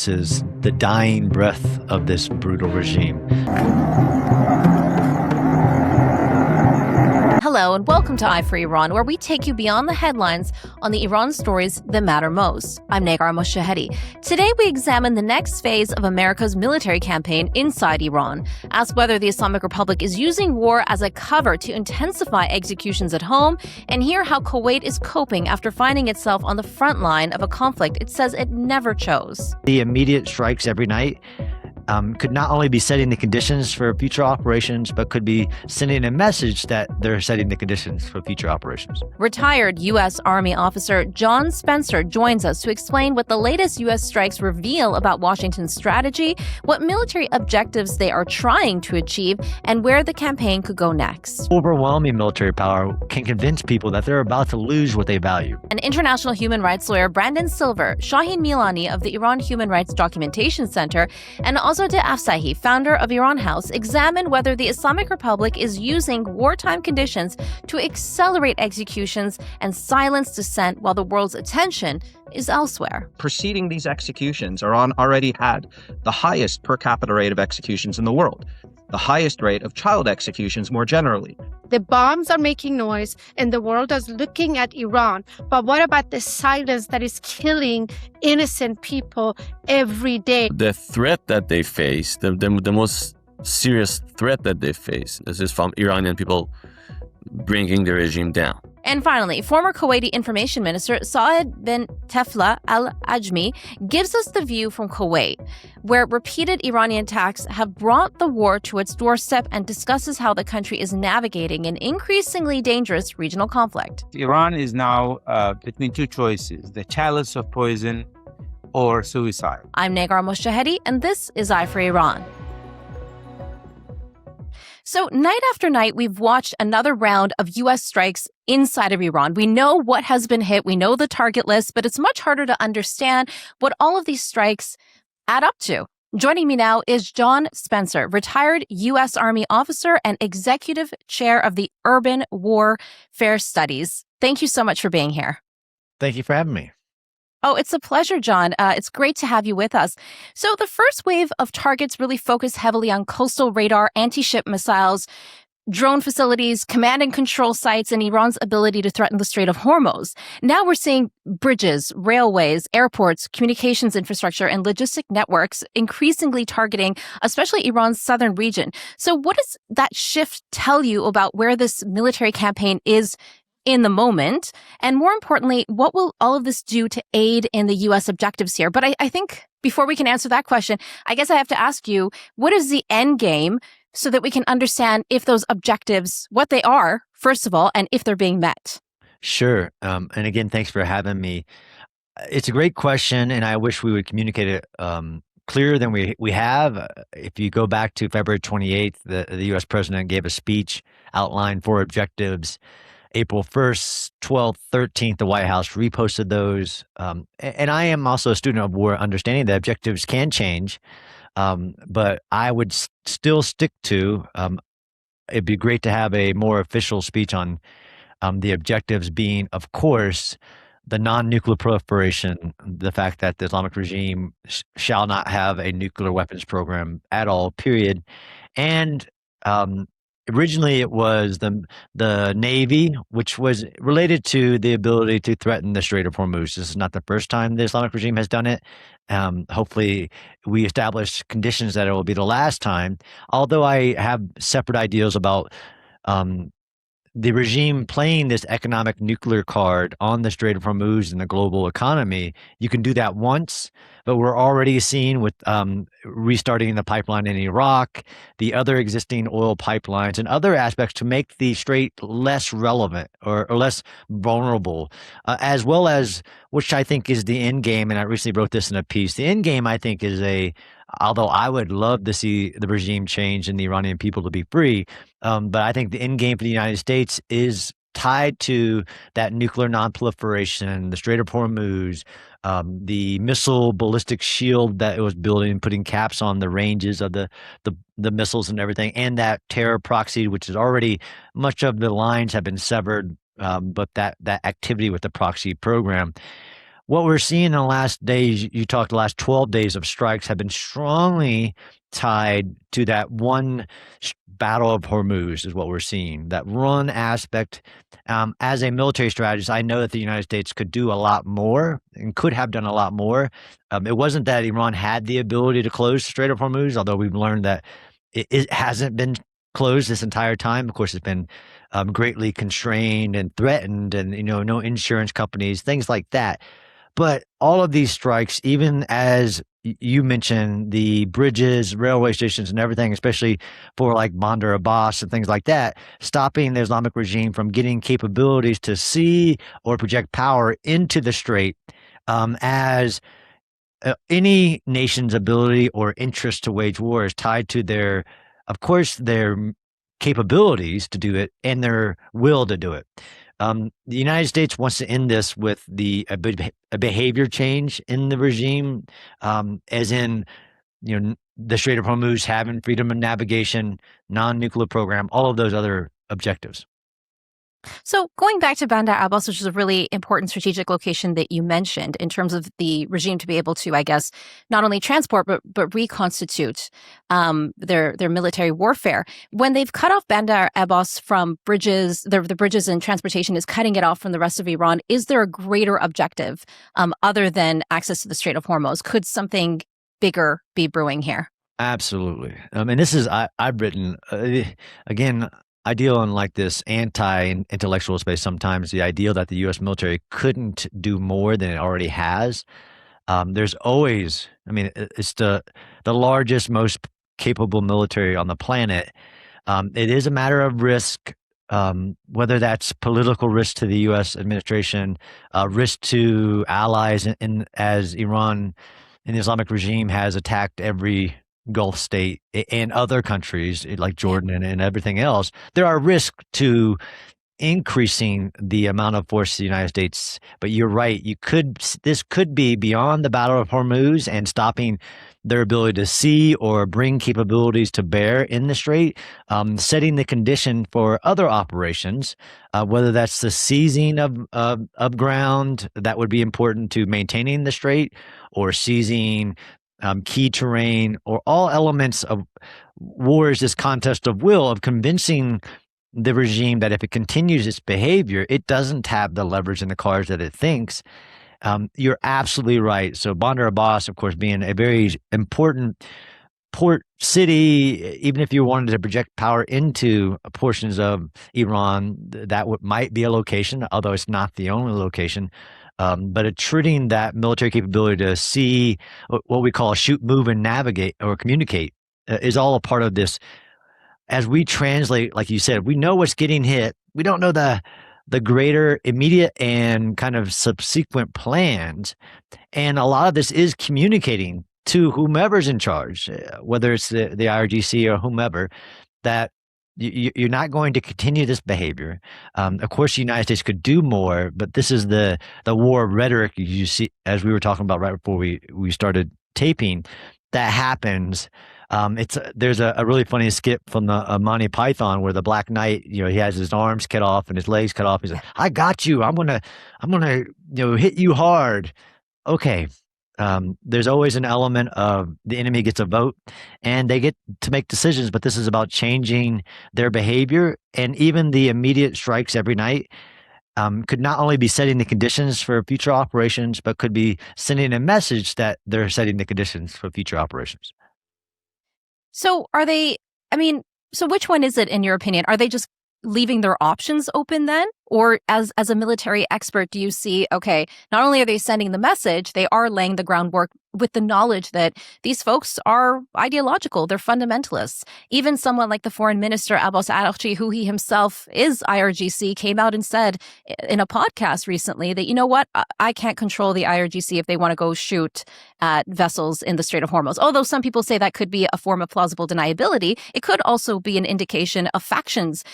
witnesses the dying breath of this brutal regime. Hello and welcome to Eye for Iran, where we take you beyond the headlines on the Iran stories that matter most. I'm Negar Moshahedi. Today we examine the next phase of America's military campaign inside Iran, ask whether the Islamic Republic is using war as a cover to intensify executions at home, and hear how Kuwait is coping after finding itself on the front line of a conflict it says it never chose. The immediate strikes every night could not only be setting the conditions for future operations, but could be sending a message that they're setting the conditions for future operations. Retired U.S. Army officer John Spencer joins us to explain what the latest U.S. strikes reveal about Washington's strategy, what military objectives they are trying to achieve, and where the campaign could go next. Overwhelming military power can convince people that they're about to lose what they value. And international human rights lawyer Brandon Silver, Shaheen Milani of the Iran Human Rights Documentation Center, and Azadeh Afsahi, founder of Iran House, examine whether the Islamic Republic is using wartime conditions to accelerate executions and silence dissent while the world's attention is elsewhere. Preceding these executions, Iran already had the highest per capita rate of executions in the world, the highest rate of child executions more generally. The bombs are making noise and the world is looking at Iran. But what about the silence that is killing innocent people every day? The threat that they face, the most serious threat that they face, this is from Iranian people bringing the regime down. And finally, former Kuwaiti Information Minister Saad bin Tefla al-Ajmi gives us the view from Kuwait, where repeated Iranian attacks have brought the war to its doorstep, and discusses how the country is navigating an increasingly dangerous regional conflict. Iran is now between two choices, the chalice of poison or suicide. I'm Negar Moshahedi, and this is Eye for Iran. So night after night, we've watched another round of U.S. strikes inside of Iran. We know what has been hit. We know the target list, but it's much harder to understand what all of these strikes add up to. Joining me now is John Spencer, retired U.S. Army officer and executive chair of the Urban Warfare Studies. Thank you so much for being here. Thank you for having me. Oh, it's a pleasure, John. It's great to have you with us. So the first wave of targets really focused heavily on coastal radar, anti-ship missiles, drone facilities, command and control sites, and Iran's ability to threaten the Strait of Hormuz. Now we're seeing bridges, railways, airports, communications infrastructure, and logistic networks increasingly targeting, especially Iran's southern region. So what does that shift tell you about where this military campaign is in the moment? And more importantly, what will all of this do to aid in the U.S. objectives here? But I think before we can answer that question, I guess I have to ask you, what is the end game so that we can understand if those objectives, what they are, first of all, and if they're being met? Sure. And again, thanks for having me. It's a great question, and I wish we would communicate it clearer than we have. If you go back to February 28th, the U.S. president gave a speech, outlined 4 objectives. April 1st, 12th, 13th, the White House reposted those. And I am also a student of war, understanding that objectives can change. But I would still stick to, it'd be great to have a more official speech on the objectives being, of course, the non-nuclear proliferation, the fact that the Islamic regime shall not have a nuclear weapons program at all, period. And originally, it was the Navy, which was related to the ability to threaten the Strait of Hormuz. This is not the first time the Islamic regime has done it. Hopefully, we establish conditions that it will be the last time. Although I have separate ideas about the regime playing this economic nuclear card on the Strait of Hormuz and the global economy. You can do that once, but we're already seeing with restarting the pipeline in Iraq, the other existing oil pipelines and other aspects to make the strait less relevant or less vulnerable, as well as, which I think is the end game. And I recently wrote this in a piece. The end game, I think, is although I would love to see the regime change and the Iranian people to be free, but I think the end game for the United States is tied to that nuclear nonproliferation, the Strait of Hormuz, the missile ballistic shield that it was building, putting caps on the ranges of the missiles and everything, and that terror proxy, which is already, much of the lines have been severed, but that activity with the proxy program. what we're seeing in the last days, you talked the last 12 days of strikes have been strongly tied to that one battle of Hormuz is what we're seeing, that run aspect. As a military strategist, I know that the United States could do a lot more and could have done a lot more. It wasn't that Iran had the ability to close the Strait of Hormuz, although we've learned that it hasn't been closed this entire time. Of course, it's been greatly constrained and threatened, and no insurance companies, things like that. But all of these strikes, even as you mentioned, the bridges, railway stations, and everything, especially for like Bandar Abbas and things like that, stopping the Islamic regime from getting capabilities to see or project power into the strait, as any nation's ability or interest to wage war is tied to their, of course, their capabilities to do it and their will to do it. The United States wants to end this with a behavior change in the regime, as in, the Strait of Hormuz having freedom of navigation, non-nuclear program, all of those other objectives. So going back to Bandar Abbas, which is a really important strategic location that you mentioned in terms of the regime to be able to, I guess, not only transport but reconstitute their military warfare. When they've cut off Bandar Abbas from bridges, the bridges and transportation is cutting it off from the rest of Iran. Is there a greater objective other than access to the Strait of Hormuz? Could something bigger be brewing here? Absolutely. And this is I've written again. I deal in like this anti-intellectual space sometimes, the ideal that the U.S. military couldn't do more than it already has. There's always, it's the largest, most capable military on the planet. It is a matter of risk, whether that's political risk to the U.S. administration, risk to allies, as Iran and the Islamic regime has attacked every Gulf state and other countries like Jordan and everything else. There are risks to increasing the amount of force of the United States. But you're right. This could be beyond the Battle of Hormuz and stopping their ability to see or bring capabilities to bear in the strait, setting the condition for other operations, whether that's the seizing of ground that would be important to maintaining the strait, or seizing key terrain, or all elements of war is this contest of will, of convincing the regime that if it continues its behavior, it doesn't have the leverage in the cards that it thinks. You're absolutely right. So Bandar Abbas, of course, being a very important port city, even if you wanted to project power into portions of Iran, that might be a location, although it's not the only location. But attributing that military capability to see what we call shoot, move, and navigate or communicate is all a part of this. As we translate, like you said, we know what's getting hit. We don't know the greater immediate and kind of subsequent plans. And a lot of this is communicating to whomever's in charge, whether it's the IRGC or whomever, that you're not going to continue this behavior. Of course, the United States could do more, but this is the war rhetoric you see, as we were talking about right before we started taping, that happens. There's a really funny skit from the Monty Python where the Black Knight, he has his arms cut off and his legs cut off. He's like, "I got you. I'm gonna hit you hard." Okay. There's always an element of the enemy gets a vote and they get to make decisions, but this is about changing their behavior. And even the immediate strikes every night could not only be setting the conditions for future operations, but could be sending a message that they're setting the conditions for future operations. So so which one is it in your opinion? Are they just leaving their options open then? Or as a military expert, do you see, okay, not only are they sending the message, they are laying the groundwork with the knowledge that these folks are ideological, they're fundamentalists. Even someone like the foreign minister, Abbas Araghchi, who he himself is IRGC, came out and said in a podcast recently that, you know what, I can't control the IRGC if they want to go shoot at vessels in the Strait of Hormuz. Although some people say that could be a form of plausible deniability, it could also be an indication of factions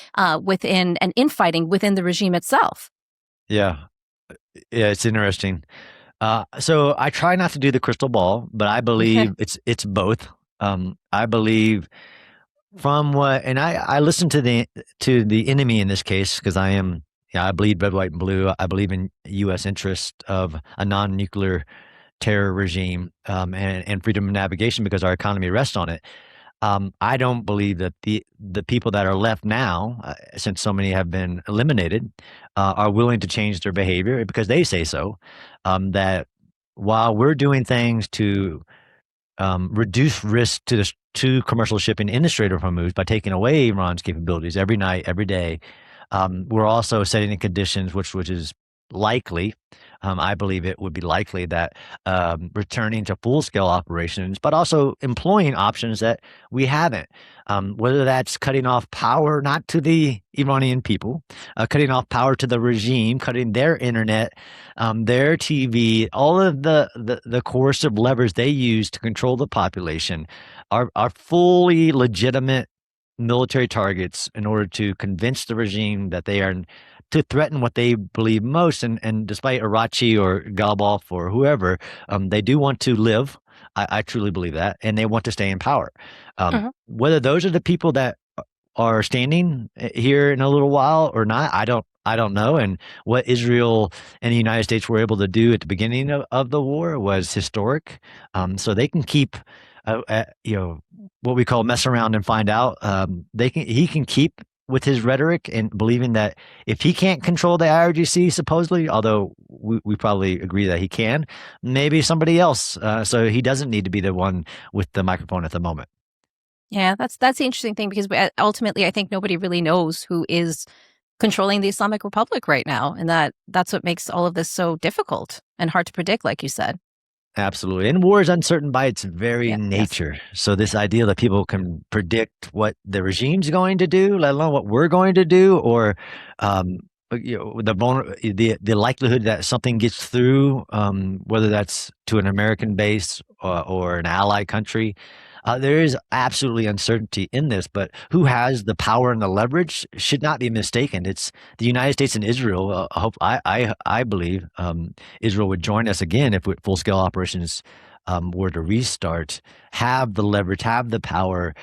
within and infighting within the regime itself. Yeah, it's interesting. So I try not to do the crystal ball, but I believe it's both. I believe from what, and I listen to the enemy in this case, because I am Yeah, I bleed red, white, and blue. I believe in U.S. interest of a non-nuclear terror regime, and freedom of navigation because our economy rests on it. I don't believe that the people that are left now, since so many have been eliminated, are willing to change their behavior because they say so. That while we're doing things to reduce risk to commercial shipping in the Strait of Hormuz by taking away Iran's capabilities every night, every day, we're also setting the conditions, which is likely. I believe it would be likely that returning to full scale operations, but also employing options that we haven't. Whether that's cutting off power, not to the Iranian people, cutting off power to the regime, cutting their internet, their TV, all of the coercive levers they use to control the population are fully legitimate military targets in order to convince the regime that they are to threaten what they believe most. And despite Arachi or Galbaf or whoever, they do want to live. I truly believe that, and they want to stay in power. Whether those are the people that are standing here in a little while or not, I don't know. And what Israel and the United States were able to do at the beginning of the war was historic. So they can keep, what we call mess around and find out. He can keep with his rhetoric and believing that if he can't control the IRGC, supposedly, although we probably agree that he can, maybe somebody else. So he doesn't need to be the one with the microphone at the moment. Yeah, that's the interesting thing because ultimately, I think nobody really knows who is controlling the Islamic Republic right now, and that's what makes all of this so difficult and hard to predict, like you said. Absolutely. And war is uncertain by its very nature. Yes. So this idea that people can predict what the regime's going to do, let alone what we're going to do, or the likelihood that something gets through, whether that's to an American base or an allied country, there is absolutely uncertainty in this, but who has the power and the leverage should not be mistaken. It's the United States and Israel. I believe Israel would join us again if full scale operations were to restart, have the leverage, have the power.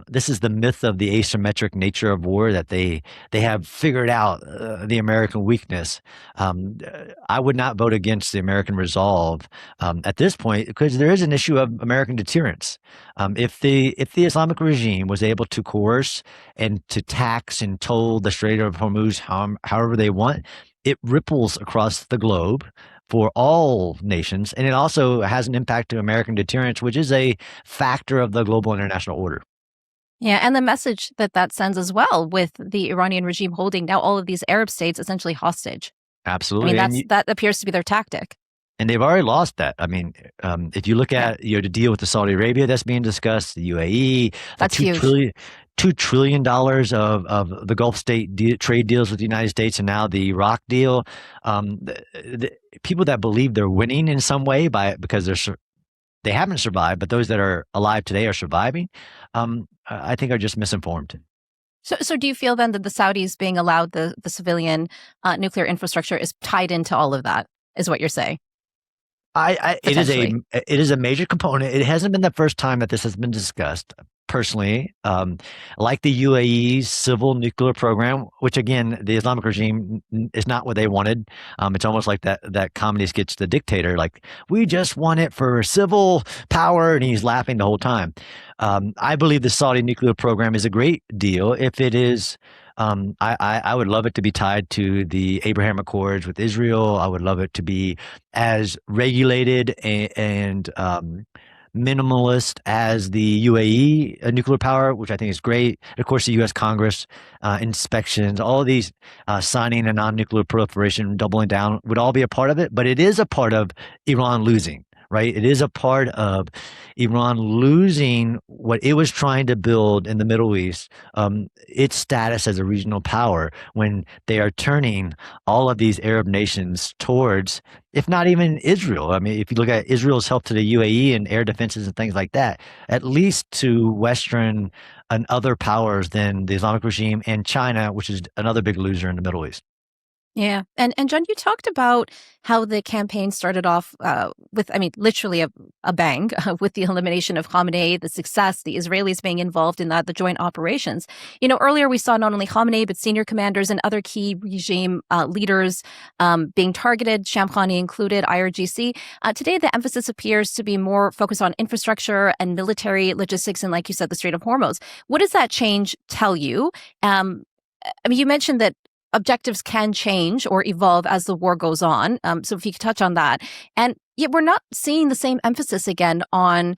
This is the myth of the asymmetric nature of war, that they have figured out the American weakness. I would not vote against the American resolve at this point because there is an issue of American deterrence. If the Islamic regime was able to coerce and to tax and toll the Strait of Hormuz however they want, it ripples across the globe for all nations, and it also has an impact to American deterrence, which is a factor of the global international order. Yeah, and the message that sends as well, with the Iranian regime holding now all of these Arab states essentially hostage. Absolutely. I mean, that appears to be their tactic. And they've already lost that. I mean, if you look at the deal with the Saudi Arabia that's being discussed, the UAE, that's huge. $2 trillion of the Gulf state trade deals with the United States, and now the Iraq deal. The people that believe they're winning in some way because they haven't survived, but those that are alive today are surviving, I think are just misinformed. So do you feel then that the Saudis being allowed the civilian nuclear infrastructure is tied into all of that, is what you're saying? It is a major component. It hasn't been the first time that this has been discussed. Personally, like the UAE's civil nuclear program, which again, the Islamic regime is not what they wanted. It's almost like that communist gets the dictator, like, we just want it for civil power, and he's laughing the whole time. I believe the Saudi nuclear program is a great deal if it is. I would love it to be tied to the Abraham Accords with Israel. I would love it to be as regulated and minimalist as the UAE nuclear power, which I think is great. Of course, the U.S. Congress inspections, all of these signing a non-nuclear proliferation, doubling down would all be a part of it. But it is a part of Iran losing, right? It is a part of Iran losing what it was trying to build in the Middle East, its status as a regional power, when they are turning all of these Arab nations towards, if not even Israel. I mean, if you look at Israel's help to the UAE and air defenses and things like that, at least to Western and other powers than the Islamic regime and China, which is another big loser in the Middle East. Yeah. And John, you talked about how the campaign started off with, I mean, literally a bang with the elimination of Khamenei, the success, the Israelis being involved in that, the joint operations. Earlier we saw not only Khamenei, but senior commanders and other key regime leaders being targeted, Shamkhani included, IRGC. Today, the emphasis appears to be more focused on infrastructure and military logistics and, like you said, the Strait of Hormuz. What does that change tell you? You mentioned that objectives can change or evolve as the war goes on. So if you could touch on that. And yet we're not seeing the same emphasis again on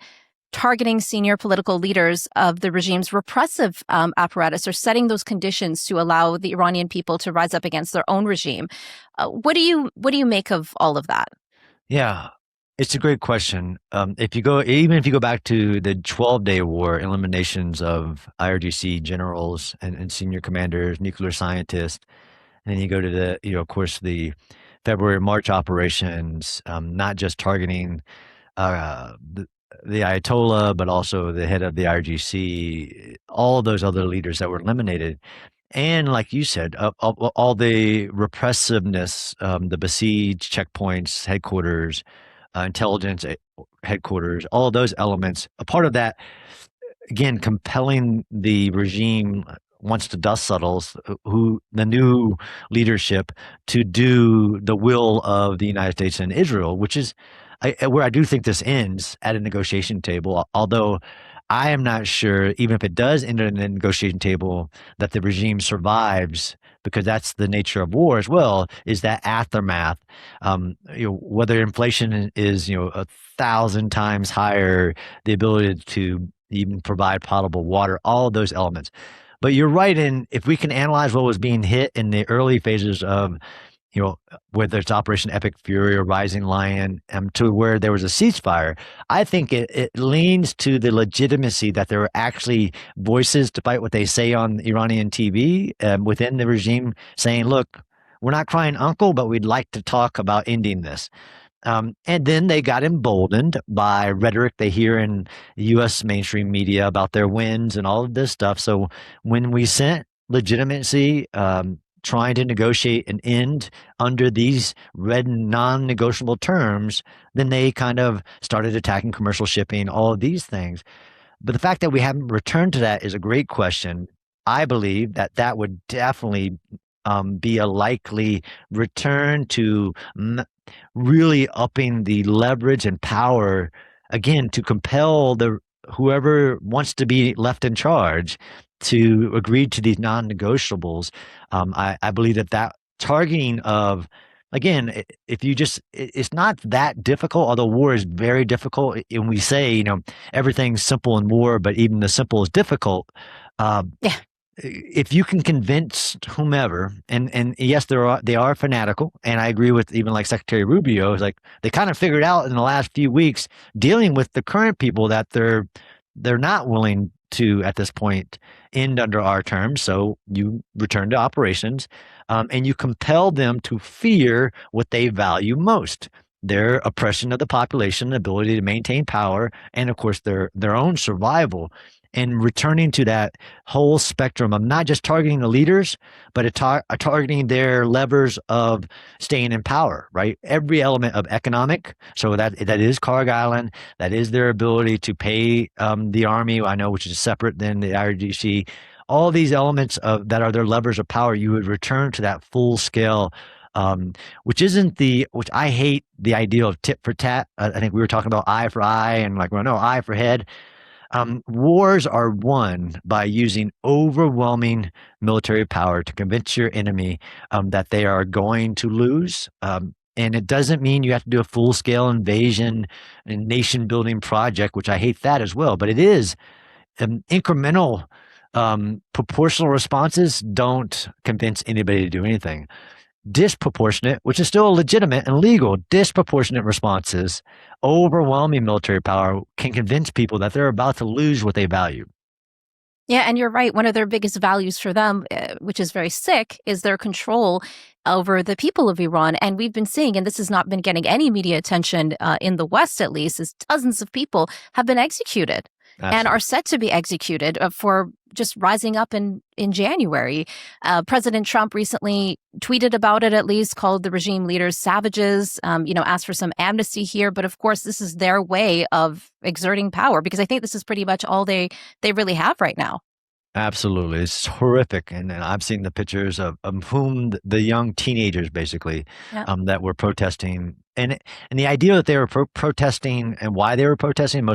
targeting senior political leaders of the regime's repressive apparatus or setting those conditions to allow the Iranian people to rise up against their own regime. What do you make of all of that? Yeah, it's a great question. If you go back to the 12-day war, eliminations of IRGC generals and senior commanders, nuclear scientists, and then you go to of course, the February, March operations, not just targeting the Ayatollah, but also the head of the IRGC, all of those other leaders that were eliminated. And like you said, all the repressiveness, the besieged checkpoints, headquarters, intelligence headquarters, all of those elements, a part of that, again, compelling the regime once the dust settles, the new leadership to do the will of the United States and Israel, which is where I do think this ends at a negotiation table, although I am not sure, even if it does end at a negotiation table, that the regime survives, because that's the nature of war as well, is that aftermath. Whether inflation is 1,000 times higher, the ability to even provide potable water, all of those elements. But you're right, if we can analyze what was being hit in the early phases of, whether it's Operation Epic Fury or Rising Lion, to where there was a ceasefire, I think it leans to the legitimacy that there are actually voices, despite what they say on Iranian TV, within the regime saying, look, we're not crying uncle, but we'd like to talk about ending this. And then they got emboldened by rhetoric they hear in U.S. mainstream media about their wins and all of this stuff. So when we sent legitimacy, trying to negotiate an end under these red non-negotiable terms, then they kind of started attacking commercial shipping, all of these things. But the fact that we haven't returned to that is a great question. I believe that would definitely be a likely return to really upping the leverage and power, again, to compel whoever wants to be left in charge to agree to these non-negotiables. I believe that targeting of, again, it's not that difficult, although war is very difficult. And we say, everything's simple in war, but even the simple is difficult. Yeah. If you can convince whomever, and yes, they are fanatical, and I agree with even like Secretary Rubio, is like they kind of figured out in the last few weeks dealing with the current people that they're not willing to at this point end under our terms. So you return to operations, and you compel them to fear what they value most: their oppression of the population, the ability to maintain power, and of course their own survival. And returning to that whole spectrum of not just targeting the leaders, but targeting their levers of staying in power, right? Every element of economic. So that is Carg Island. That is their ability to pay the army, I know, which is separate than the IRGC. All these elements that are their levers of power, you would return to that full scale, which I hate the idea of tit for tat. I think we were talking about eye for eye and eye for head. Wars are won by using overwhelming military power to convince your enemy that they are going to lose. And it doesn't mean you have to do a full-scale invasion and nation-building project, which I hate that as well. But it is incremental, proportional responses don't convince anybody to do anything. Disproportionate, which is still legitimate and legal, disproportionate responses, overwhelming military power can convince people that they're about to lose what they value. Yeah, and you're right. One of their biggest values for them, which is very sick, is their control over the people of Iran. And we've been seeing, and this has not been getting any media attention in the West, at least, is dozens of people have been executed and are Absolutely. set to be executed for just rising up in January. President Trump recently tweeted about it, at least called the regime leaders savages, asked for some amnesty here. But of course, this is their way of exerting power, because I think this is pretty much all they really have right now. Absolutely. It's horrific. And I've seen the pictures of whom the young teenagers basically Yeah. that were protesting. And the idea that they were protesting and why they were protesting,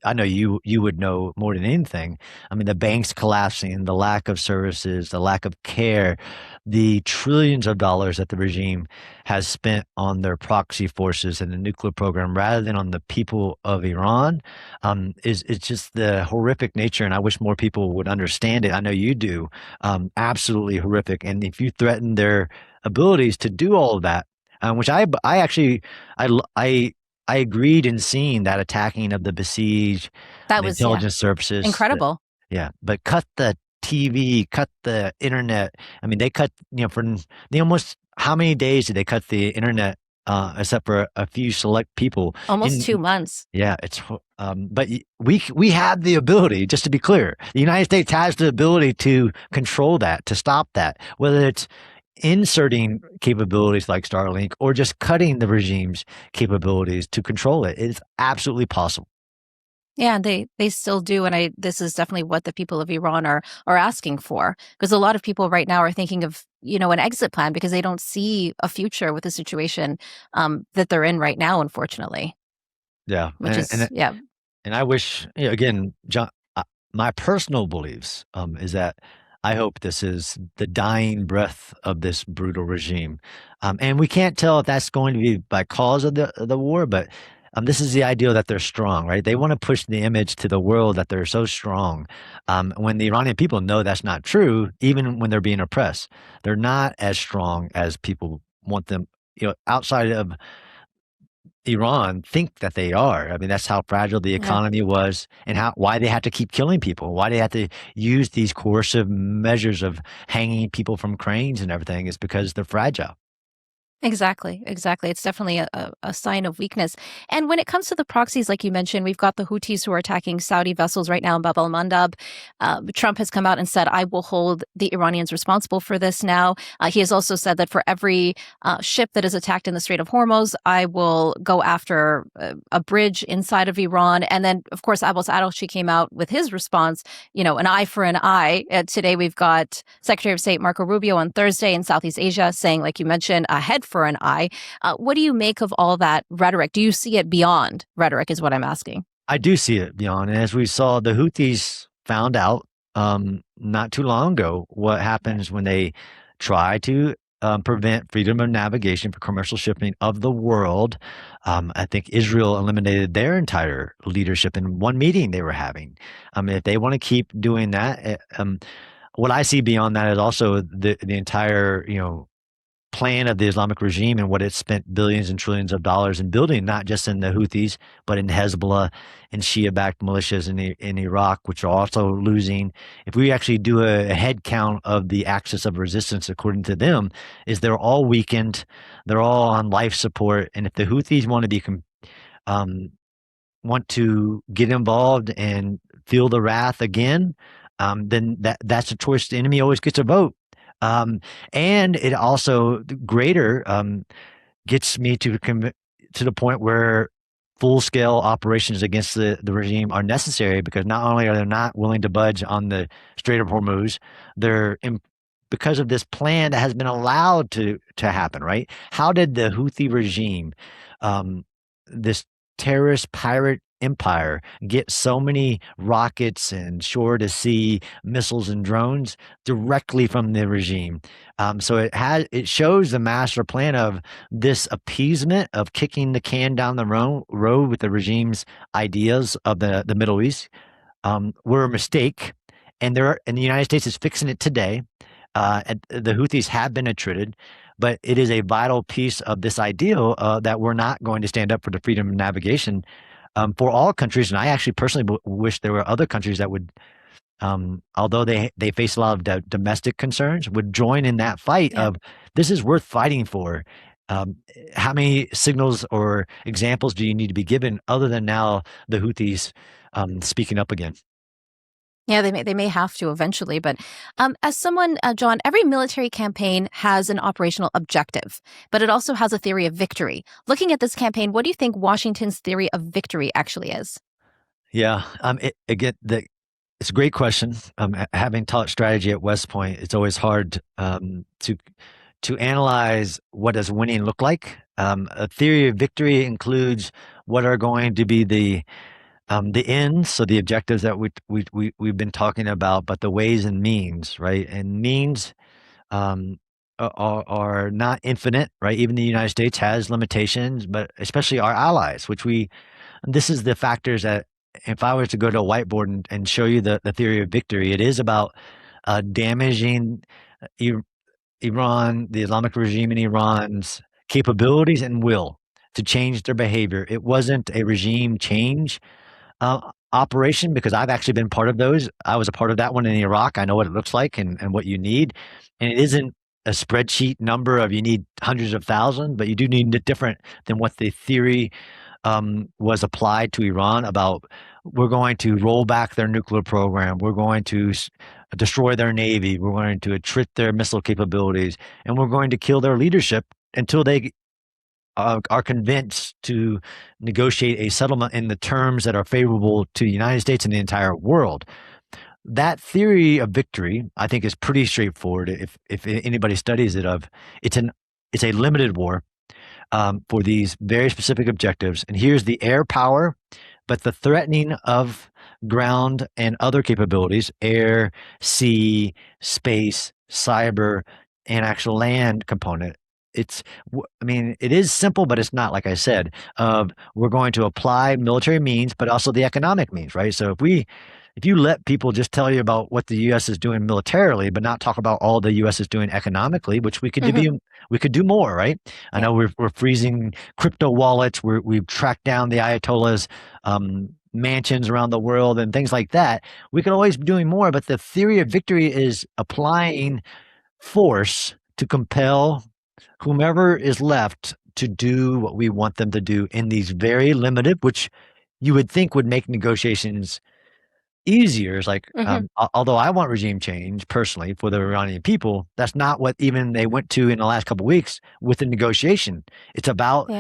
I know you would know more than anything. I mean, the banks collapsing, the lack of services, the lack of care, the trillions of dollars that the regime has spent on their proxy forces and the nuclear program rather than on the people of Iran, it's just the horrific nature. And I wish more people would understand it. I know you do. Absolutely horrific. And if you threaten their abilities to do all of that, which I actually I agreed in seeing that attacking of the besieged, That the was intelligence services. incredible. Yeah, but cut the TV, cut the internet. I mean, they cut, for the almost how many days did they cut the internet, except for a few select people? Almost 2 months. Yeah, but we have the ability, just to be clear, the United States has the ability to control that, to stop that, whether it's inserting capabilities like Starlink or just cutting the regime's capabilities to control it. It's absolutely possible. Yeah, and they still do, and this is definitely what the people of Iran are asking for, because a lot of people right now are thinking of an exit plan because they don't see a future with the situation that they're in right now, unfortunately. Yeah, Which is yeah. And I wish, again, John, my personal beliefs is that I hope this is the dying breath of this brutal regime, and we can't tell if that's going to be by cause of the war, but this is the ideal that they're strong, right? They want to push the image to the world that they're so strong. When the Iranian people know that's not true, even when they're being oppressed, they're not as strong as people want them, outside of Iran think that they are. I mean, that's how fragile the Yeah. economy was and why they had to keep killing people, why they had to use these coercive measures of hanging people from cranes and everything is because they're fragile. Exactly. It's definitely a sign of weakness. And when it comes to the proxies, like you mentioned, we've got the Houthis who are attacking Saudi vessels right now in Bab al-Mandab. Trump has come out and said, I will hold the Iranians responsible for this now. He has also said that for every ship that is attacked in the Strait of Hormuz, I will go after a bridge inside of Iran. And then, of course, Abbas Araghchi came out with his response, an eye for an eye. Today, we've got Secretary of State Marco Rubio on Thursday in Southeast Asia saying, like you mentioned, a head for an eye. What do you make of all that rhetoric? Do you see it beyond rhetoric is what I'm asking. I do see it beyond. And as we saw, the Houthis found out not too long ago what happens when they try to prevent freedom of navigation for commercial shipping of the world. I think Israel eliminated their entire leadership in one meeting they were having. If they want to keep doing that, what I see beyond that is also the entire, plan of the Islamic regime and what it spent billions and trillions of dollars in building, not just in the Houthis, but in Hezbollah and Shia-backed militias in Iraq, which are also losing. If we actually do a head count of the axis of resistance, according to them, is they're all weakened, they're all on life support, and if the Houthis want to get involved and feel the wrath again, then that's a choice. The enemy always gets a vote. And it also greater gets me to the point where full-scale operations against the regime are necessary, because not only are they not willing to budge on the Strait of Hormuz, because of this plan that has been allowed to happen, right? How did the Houthi regime, this terrorist pirate empire, get so many rockets and shore-to-sea missiles and drones directly from the regime? So it shows the master plan of this appeasement of kicking the can down the road with the regime's ideas of the Middle East were a mistake, and the United States is fixing it today. And the Houthis have been attrited, but it is a vital piece of this ideal that we're not going to stand up for the freedom of navigation for all countries. And I actually personally wish there were other countries that would, although they face a lot of domestic concerns, would join in that fight of this is worth fighting for. How many signals or examples do you need to be given other than now the Houthis speaking up again. Yeah, they may have to eventually. But as someone, John, every military campaign has an operational objective, but it also has a theory of victory. Looking at this campaign, what do you think Washington's theory of victory actually is? Yeah, it's a great question. Having taught strategy at West Point, it's always hard to analyze what does winning look like. A theory of victory includes what are going to be the ends, so the objectives that we've been talking about, but the ways and means, right? And means um, are not infinite, right? Even the United States has limitations, but especially our allies, this is the factors that if I was to go to a whiteboard and show you the theory of victory, it is about damaging Iran, the Islamic regime in Iran's capabilities and will to change their behavior. It wasn't a regime change operation because I've actually been part of those. I was a part of that one in Iraq. I know what it looks like and what you need. And it isn't a spreadsheet number of you need hundreds of thousands, but you do need it different than what the theory was applied to Iran about we're going to roll back their nuclear program. We're going to destroy their navy. We're going to attrit their missile capabilities. And we're going to kill their leadership until they are convinced to negotiate a settlement in the terms that are favorable to the United States and the entire world. That theory of victory, I think, is pretty straightforward. If anybody studies it, it's a limited war for these very specific objectives. And here's the air power, but the threatening of ground and other capabilities, air, sea, space, cyber, and actual land component. It is simple, but it's not, like I said, we're going to apply military means, but also the economic means, right? So if you let people just tell you about what the U.S. is doing militarily, but not talk about all the U.S. is doing economically, which we could do more, right? I know we're freezing crypto wallets. We've tracked down the Ayatollahs' mansions around the world and things like that. We could always be doing more, but the theory of victory is applying force to compel whomever is left to do what we want them to do in these very limited, which you would think would make negotiations easier. It's like, although I want regime change personally for the Iranian people, that's not what even they went to in the last couple of weeks with the negotiation. It's about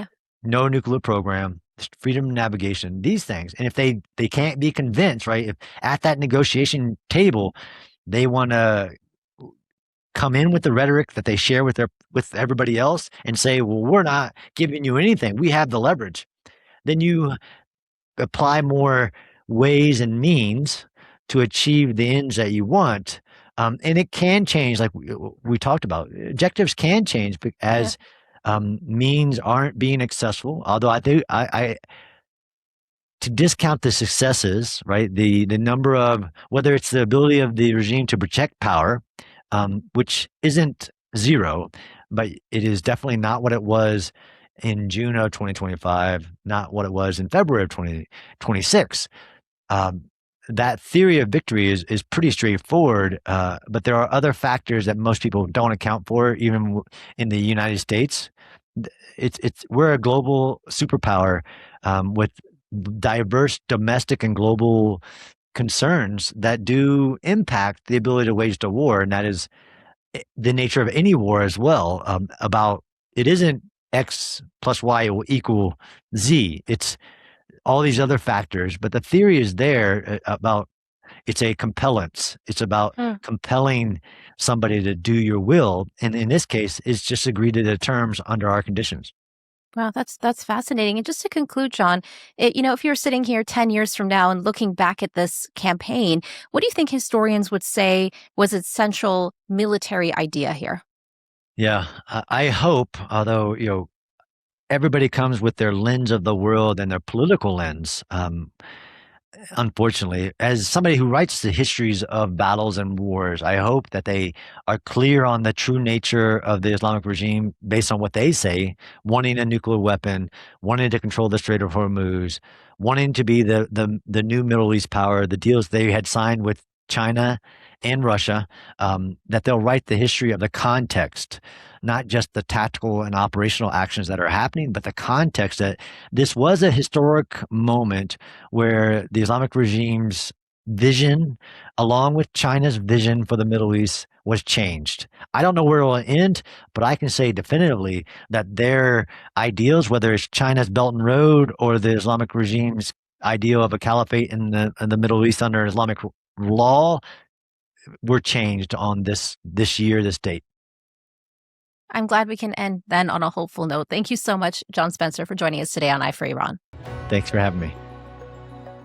no nuclear program, freedom of navigation, these things. And if they can't be convinced, right, if at that negotiation table, they want to come in with the rhetoric that they share with everybody else and say, well, we're not giving you anything. We have the leverage. Then you apply more ways and means to achieve the ends that you want. And it can change, like we talked about. Objectives can change as means aren't being accessible. Although I to discount the successes, right? The number of, whether it's the ability of the regime to protect power, which isn't zero, but it is definitely not what it was in June of 2025, not what it was in February of 2026. That theory of victory is pretty straightforward, but there are other factors that most people don't account for, even in the United States. We're a global superpower with diverse domestic and global concerns that do impact the ability to wage the war, and that is the nature of any war as well. About it isn't X plus Y will equal Z. It's all these other factors, but the theory is there about it's a compellence. It's about compelling somebody to do your will, and in this case, it's just agree to the terms under our conditions. Wow, that's fascinating. And just to conclude, John, if you're sitting here 10 years from now and looking back at this campaign, what do you think historians would say was its central military idea here? Yeah, I hope, although, everybody comes with their lens of the world and their political lens. Unfortunately, as somebody who writes the histories of battles and wars, I hope that they are clear on the true nature of the Islamic regime based on what they say, wanting a nuclear weapon, wanting to control the Strait of Hormuz, wanting to be the new Middle East power, the deals they had signed with China and Russia, that they'll write the history of the context, not just the tactical and operational actions that are happening, but the context that this was a historic moment where the Islamic regime's vision, along with China's vision for the Middle East, was changed. I don't know where it will end, but I can say definitively that their ideals, whether it's China's Belt and Road or the Islamic regime's ideal of a caliphate in the Middle East under Islamic law, were changed on this year, this date. I'm glad we can end then on a hopeful note. Thank you so much, John Spencer, for joining us today on Eye for Iran. Thanks for having me.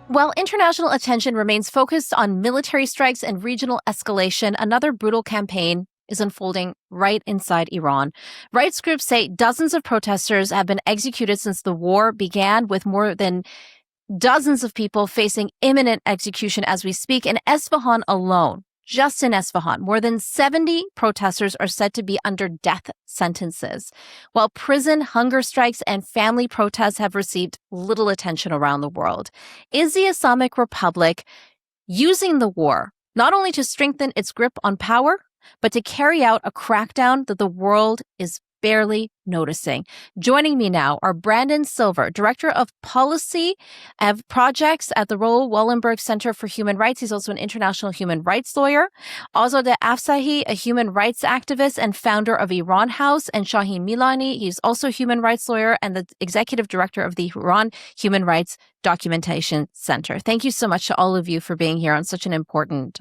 While international attention remains focused on military strikes and regional escalation, another brutal campaign is unfolding right inside Iran. Rights groups say dozens of protesters have been executed since the war began, with more than dozens of people facing imminent execution as we speak. In Esfahan alone, just in Esfahan, more than 70 protesters are said to be under death sentences, while prison hunger strikes and family protests have received little attention around the world. Is the Islamic Republic using the war not only to strengthen its grip on power, but to carry out a crackdown that the world is barely noticing? Joining me now are Brandon Silver, Director of Policy of Projects at the Roel Wallenberg Center for Human Rights. He's also an international human rights lawyer. Azadeh Afsahi, a human rights activist and founder of Iran House, and Shaheen Milani. He's also a human rights lawyer and the executive director of the Iran Human Rights Documentation Center. Thank you so much to all of you for being here on such an important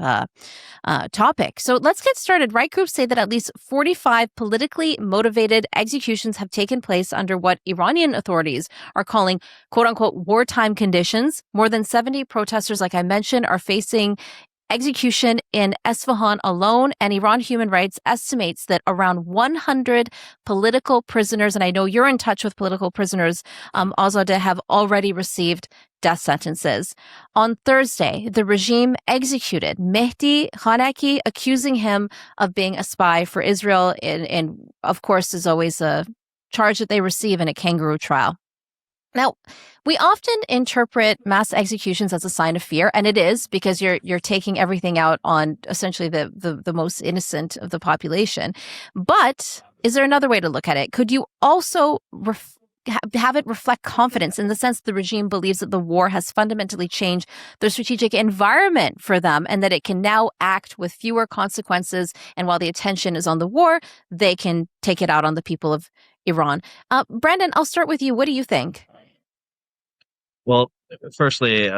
topic. So let's get started. Right groups say that at least 45 politically motivated executions have taken place under what Iranian authorities are calling quote unquote wartime conditions. More than 70 protesters, like I mentioned, are facing execution in Esfahan alone, and Iran Human Rights estimates that around 100 political prisoners, and I know you're in touch with political prisoners, Azadeh, have already received death sentences. On Thursday, the regime executed Mehdi Khanaki, accusing him of being a spy for Israel, and of course is always a charge that they receive in a kangaroo trial. Now, we often interpret mass executions as a sign of fear, and it is, because you're taking everything out on essentially the most innocent of the population. But is there another way to look at it? Could you also have it reflect confidence, in the sense the regime believes that the war has fundamentally changed the strategic environment for them, and that it can now act with fewer consequences, and while the attention is on the war, they can take it out on the people of Iran? Brandon, I'll start with you. What do you think? Well, firstly,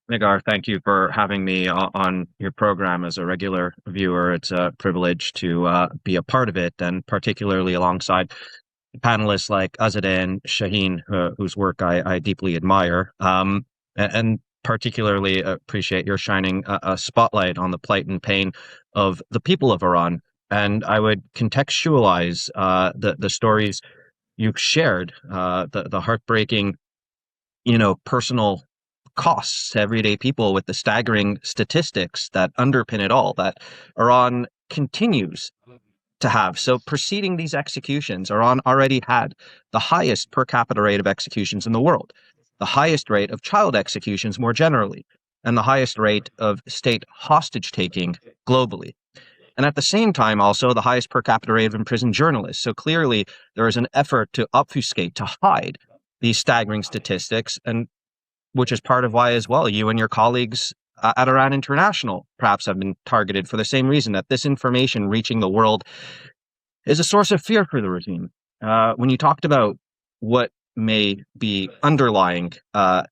Nagar, thank you for having me on your program as a regular viewer. It's a privilege to be a part of it, and particularly alongside panelists like Azadeh and Shaheen, whose work I deeply admire, and particularly appreciate your shining a spotlight on the plight and pain of the people of Iran. And I would contextualize the stories you've shared, the heartbreaking, personal costs to everyday people, with the staggering statistics that underpin it all, that Iran continues to have. So preceding these executions, Iran already had the highest per capita rate of executions in the world, the highest rate of child executions more generally, and the highest rate of state hostage taking globally. And at the same time, also the highest per capita rate of imprisoned journalists. So clearly there is an effort to obfuscate, to hide these staggering statistics, and which is part of why as well you and your colleagues at Iran International perhaps have been targeted for the same reason, that this information reaching the world is a source of fear for the regime. When you talked about what may be underlying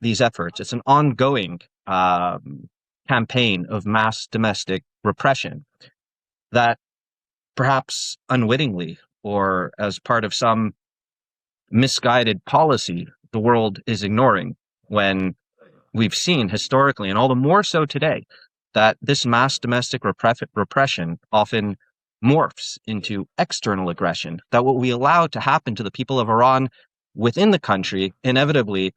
these efforts, it's an ongoing campaign of mass domestic repression that perhaps unwittingly, or as part of some misguided policy, the world is ignoring, when we've seen historically, and all the more so today, that this mass domestic repression often morphs into external aggression, that what we allow to happen to the people of Iran within the country inevitably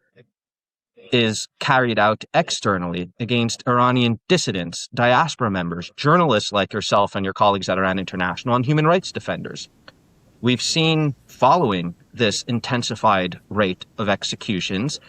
is carried out externally against Iranian dissidents, diaspora members, journalists like yourself and your colleagues at Iran International, and human rights defenders. We've seen, following this intensified rate of executions,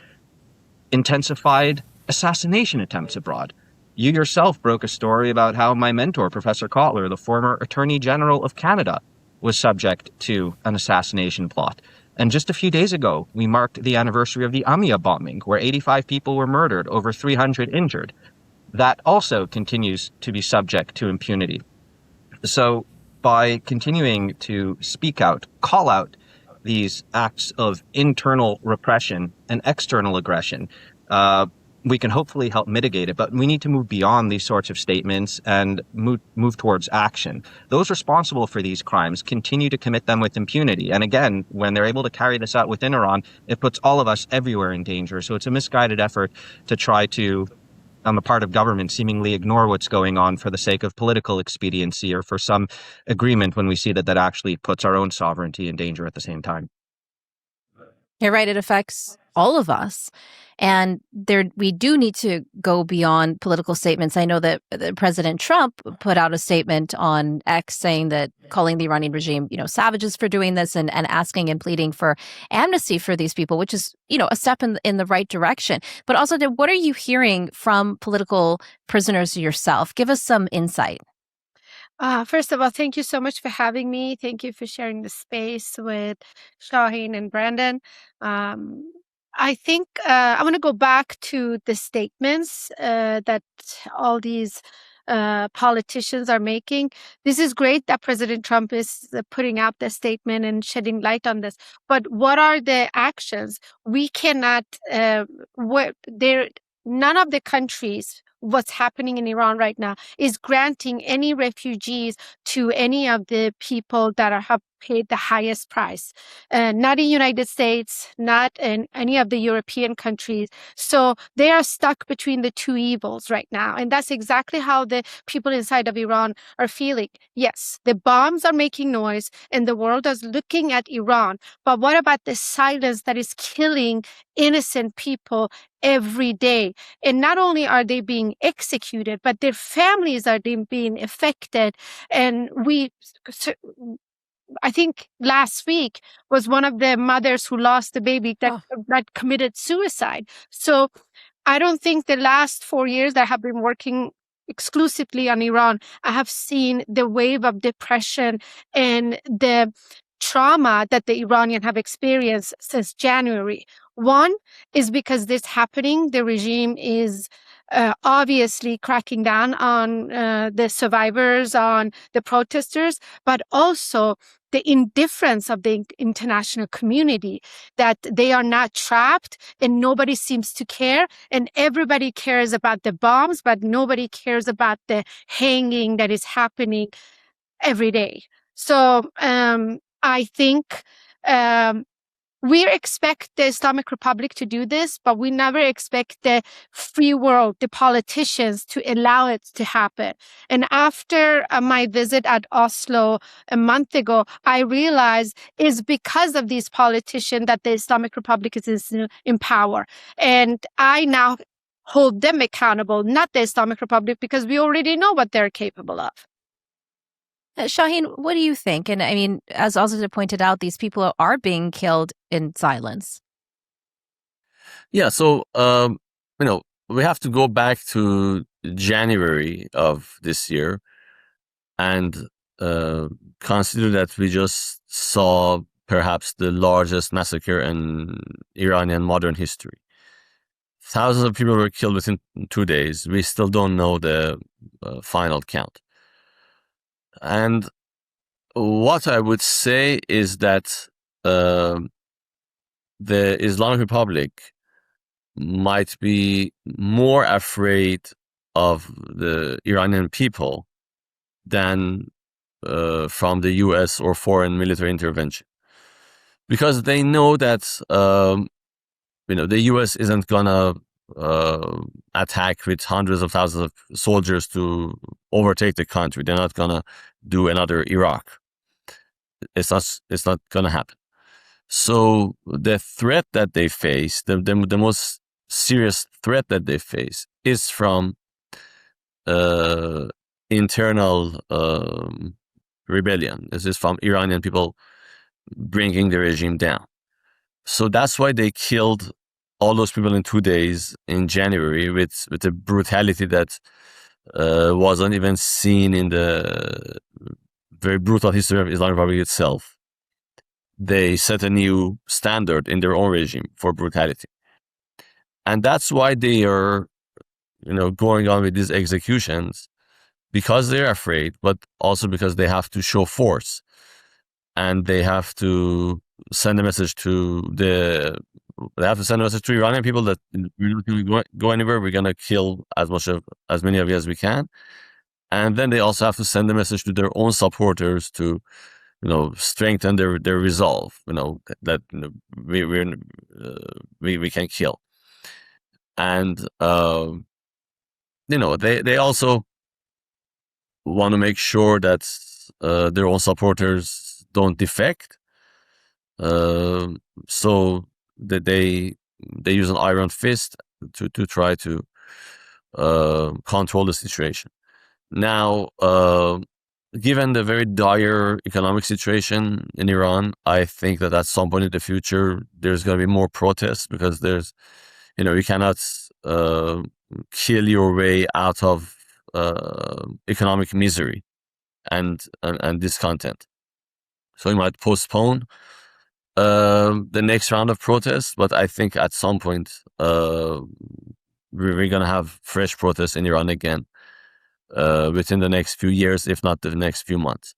intensified assassination attempts abroad. You yourself broke a story about how my mentor, Professor Kotler, the former Attorney General of Canada, was subject to an assassination plot. And just a few days ago, we marked the anniversary of the Amiya bombing, where 85 people were murdered, over 300 injured. That also continues to be subject to impunity. So by continuing to speak out, call out these acts of internal repression and external aggression, we can hopefully help mitigate it, but we need to move beyond these sorts of statements and move towards action. Those responsible for these crimes continue to commit them with impunity. And again, when they're able to carry this out within Iran, it puts all of us everywhere in danger. So it's a misguided effort to try to, on the part of government, seemingly ignore what's going on for the sake of political expediency or for some agreement, when we see that that actually puts our own sovereignty in danger at the same time. You're right. It affects all of us. And we do need to go beyond political statements. I know that President Trump put out a statement on X saying that, calling the Iranian regime, savages for doing this, and asking and pleading for amnesty for these people, which is, a step in the right direction. But also, what are you hearing from political prisoners yourself? Give us some insight. First of all, thank you so much for having me. Thank you for sharing the space with Shaheen and Brandon. I think I want to go back to the statements that all these politicians are making. This is great that President Trump is putting out this statement and shedding light on this. But what are the actions? We cannot, none of the countries, what's happening in Iran right now, is granting any refugees to any of the people that have paid the highest price. Not in the United States, not in any of the European countries. So they are stuck between the two evils right now. And that's exactly how the people inside of Iran are feeling. Yes, the bombs are making noise and the world is looking at Iran. But what about the silence that is killing innocent people every day? And not only are they being executed, but their families are being affected. And I think last week was one of the mothers who lost the baby that committed suicide. So I don't think the last 4 years that I have been working exclusively on Iran, I have seen the wave of depression and the trauma that the Iranians have experienced since January. One is because this happening, the regime is obviously cracking down on the survivors, on the protesters, but also the indifference of the international community, that they are not trapped and nobody seems to care. And everybody cares about the bombs, but nobody cares about the hanging that is happening every day. So I think we expect the Islamic Republic to do this, but we never expect the free world, the politicians, to allow it to happen. And after my visit at Oslo a month ago, I realized it's because of these politicians that the Islamic Republic is in power. And I now hold them accountable, not the Islamic Republic, because we already know what they're capable of. Shaheen, what do you think? And I mean, as Azadeh pointed out, these people are being killed in silence. Yeah, so we have to go back to January of this year and consider that we just saw perhaps the largest massacre in Iranian modern history. Thousands of people were killed within 2 days. We still don't know the final count. And what I would say is that the Islamic Republic might be more afraid of the Iranian people than from the US or foreign military intervention. Because they know that the US isn't gonna attack with hundreds of thousands of soldiers to overtake the country. They're not gonna do another Iraq. It's not gonna happen. So the threat that they face, the most serious threat that they face, is from internal rebellion. This is from Iranian people bringing the regime down. So that's why they killed all those people in 2 days in January with a brutality that wasn't even seen in the very brutal history of Islamic Republic itself. They set a new standard in their own regime for brutality. And that's why they are, going on with these executions, because they're afraid, but also because they have to show force. And they have to send a message to Iranian people that we're not going to go anywhere. We're going to kill as many of you as we can. And then they also have to send a message to their own supporters to, strengthen their resolve. That we can kill. And they also want to make sure that their own supporters don't defect. So that they use an iron fist to try to control the situation. Now, given the very dire economic situation in Iran, I think that at some point in the future there's going to be more protests, because there's, you cannot kill your way out of economic misery and discontent. So you might postpone the next round of protests, but I think at some point we're going to have fresh protests in Iran again within the next few years, if not the next few months.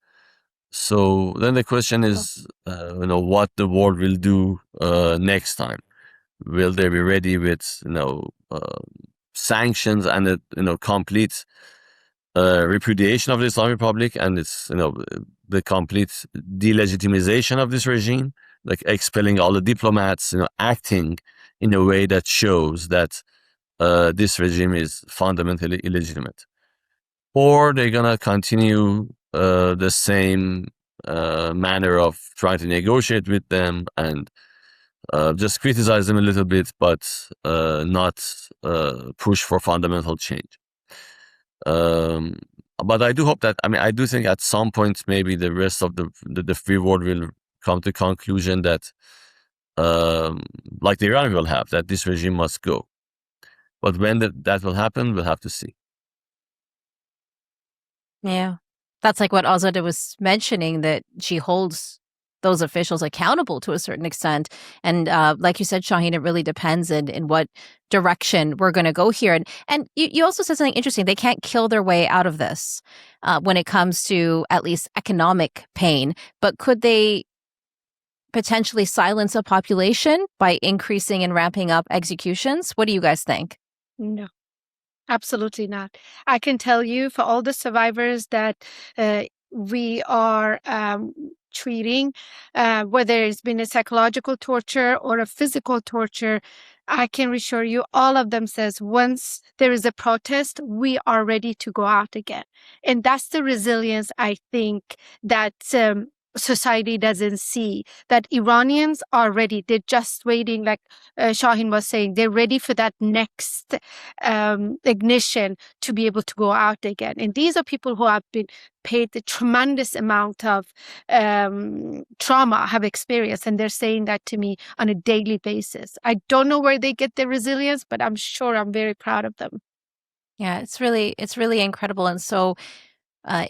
So then the question is, what the world will do next time. Will they be ready with, sanctions and a, complete repudiation of the Islamic Republic and its, the complete delegitimization of this regime, like expelling all the diplomats, acting in a way that shows that this regime is fundamentally illegitimate? Or they're going to continue the same manner of trying to negotiate with them and just criticize them a little bit, but not push for fundamental change. But I do hope that, I do think at some point maybe the rest of the free world will come to the conclusion that, like the Iranians will have, that this regime must go. But when that will happen, we'll have to see. Yeah. That's like what Azadeh was mentioning, that she holds those officials accountable to a certain extent. And like you said, Shaheen, it really depends in what direction we're going to go here. And you also said something interesting. They can't kill their way out of this when it comes to at least economic pain. But could they potentially silence a population by increasing and ramping up executions? What do you guys think? No. Absolutely not. I can tell you, for all the survivors that we are treating, whether it's been a psychological torture or a physical torture, I can assure you, all of them says once there is a protest, we are ready to go out again. And that's the resilience, I think, that society doesn't see, that Iranians are ready. They're just waiting, like Shaheen was saying, they're ready for that next ignition to be able to go out again. And these are people who have been paid the tremendous amount of trauma, have experienced, and they're saying that to me on a daily basis. I don't know where they get their resilience, but I'm sure I'm very proud of them. Yeah, it's really incredible and so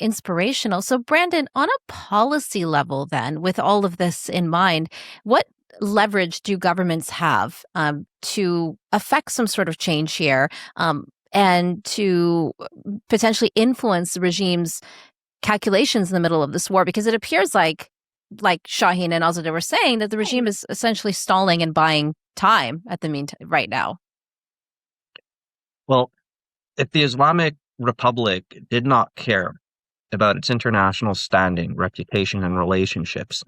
inspirational. So, Brandon, on a policy level, then, with all of this in mind, what leverage do governments have to affect some sort of change here and to potentially influence the regime's calculations in the middle of this war? Because it appears like Shaheen and Azadeh were saying, that the regime is essentially stalling and buying time at the meantime right now. Well, if the Islamic Republic did not care about its international standing, reputation, and relationships,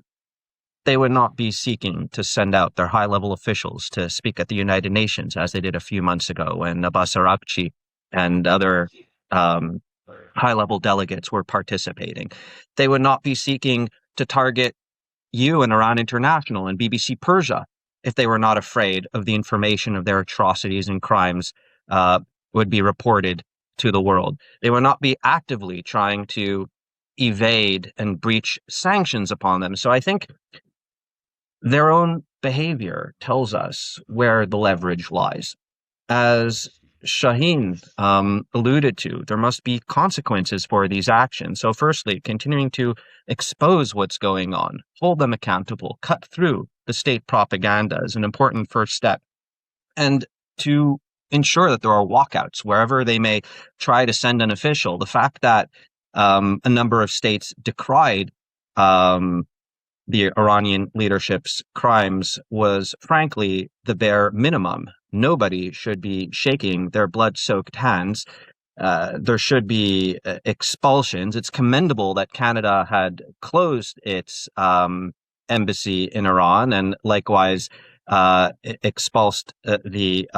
they would not be seeking to send out their high-level officials to speak at the United Nations, as they did a few months ago when Abbas Araghchi and other high-level delegates were participating. They would not be seeking to target you and Iran International and BBC Persia if they were not afraid of the information of their atrocities and crimes would be reported to the world. They would not be actively trying to evade and breach sanctions upon them. So I think their own behavior tells us where the leverage lies. As Shaheen alluded to, there must be consequences for these actions. So firstly, continuing to expose what's going on, hold them accountable, cut through the state propaganda is an important first step. And to ensure that there are walkouts wherever they may try to send an official. The fact that a number of states decried the Iranian leadership's crimes was frankly the bare minimum. Nobody should be shaking their blood-soaked hands. There should be expulsions. It's commendable that Canada had closed its embassy in Iran and likewise expulsed the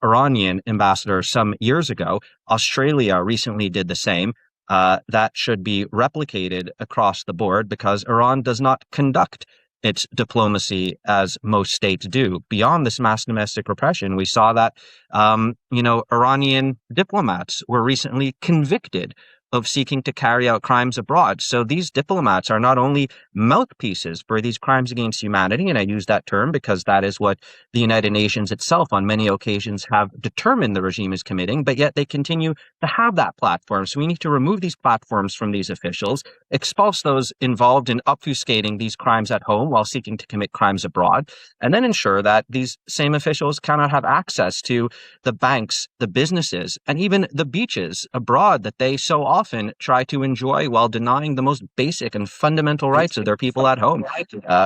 Iranian ambassador some years ago. Australia recently did the same. That should be replicated across the board because Iran does not conduct its diplomacy as most states do. Beyond this mass domestic repression, we saw that, Iranian diplomats were recently convicted of seeking to carry out crimes abroad. So these diplomats are not only mouthpieces for these crimes against humanity, and I use that term because that is what the United Nations itself on many occasions have determined the regime is committing, but yet they continue to have that platform. So we need to remove these platforms from these officials, expulse those involved in obfuscating these crimes at home while seeking to commit crimes abroad, and then ensure that these same officials cannot have access to the banks, the businesses, and even the beaches abroad that they so often try to enjoy while denying the most basic and fundamental rights of their people at home.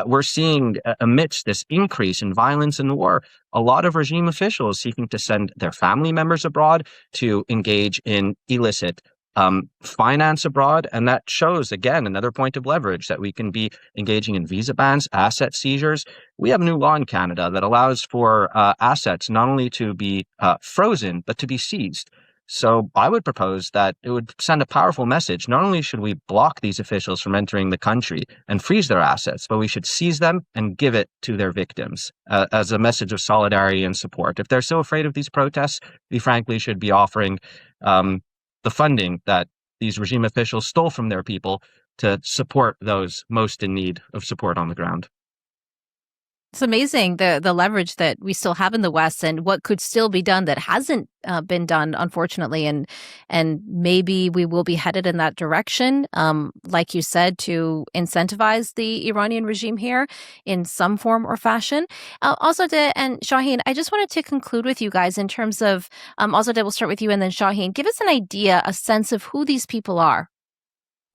We're seeing, amidst this increase in violence and war, a lot of regime officials seeking to send their family members abroad to engage in illicit finance abroad. And that shows, again, another point of leverage that we can be engaging in visa bans, asset seizures. We have new law in Canada that allows for assets not only to be frozen, but to be seized. So I would propose that it would send a powerful message. Not only should we block these officials from entering the country and freeze their assets, but we should seize them and give it to their victims as a message of solidarity and support. If they're so afraid of these protests, we frankly should be offering the funding that these regime officials stole from their people to support those most in need of support on the ground. It's amazing the leverage that we still have in the West and what could still be done that hasn't been done, unfortunately, and maybe we will be headed in that direction, like you said, to incentivize the Iranian regime here in some form or fashion. Azadeh and Shaheen, I just wanted to conclude with you guys in terms of Azadeh, we'll start with you, and then Shaheen. Give us an idea, a sense of who these people are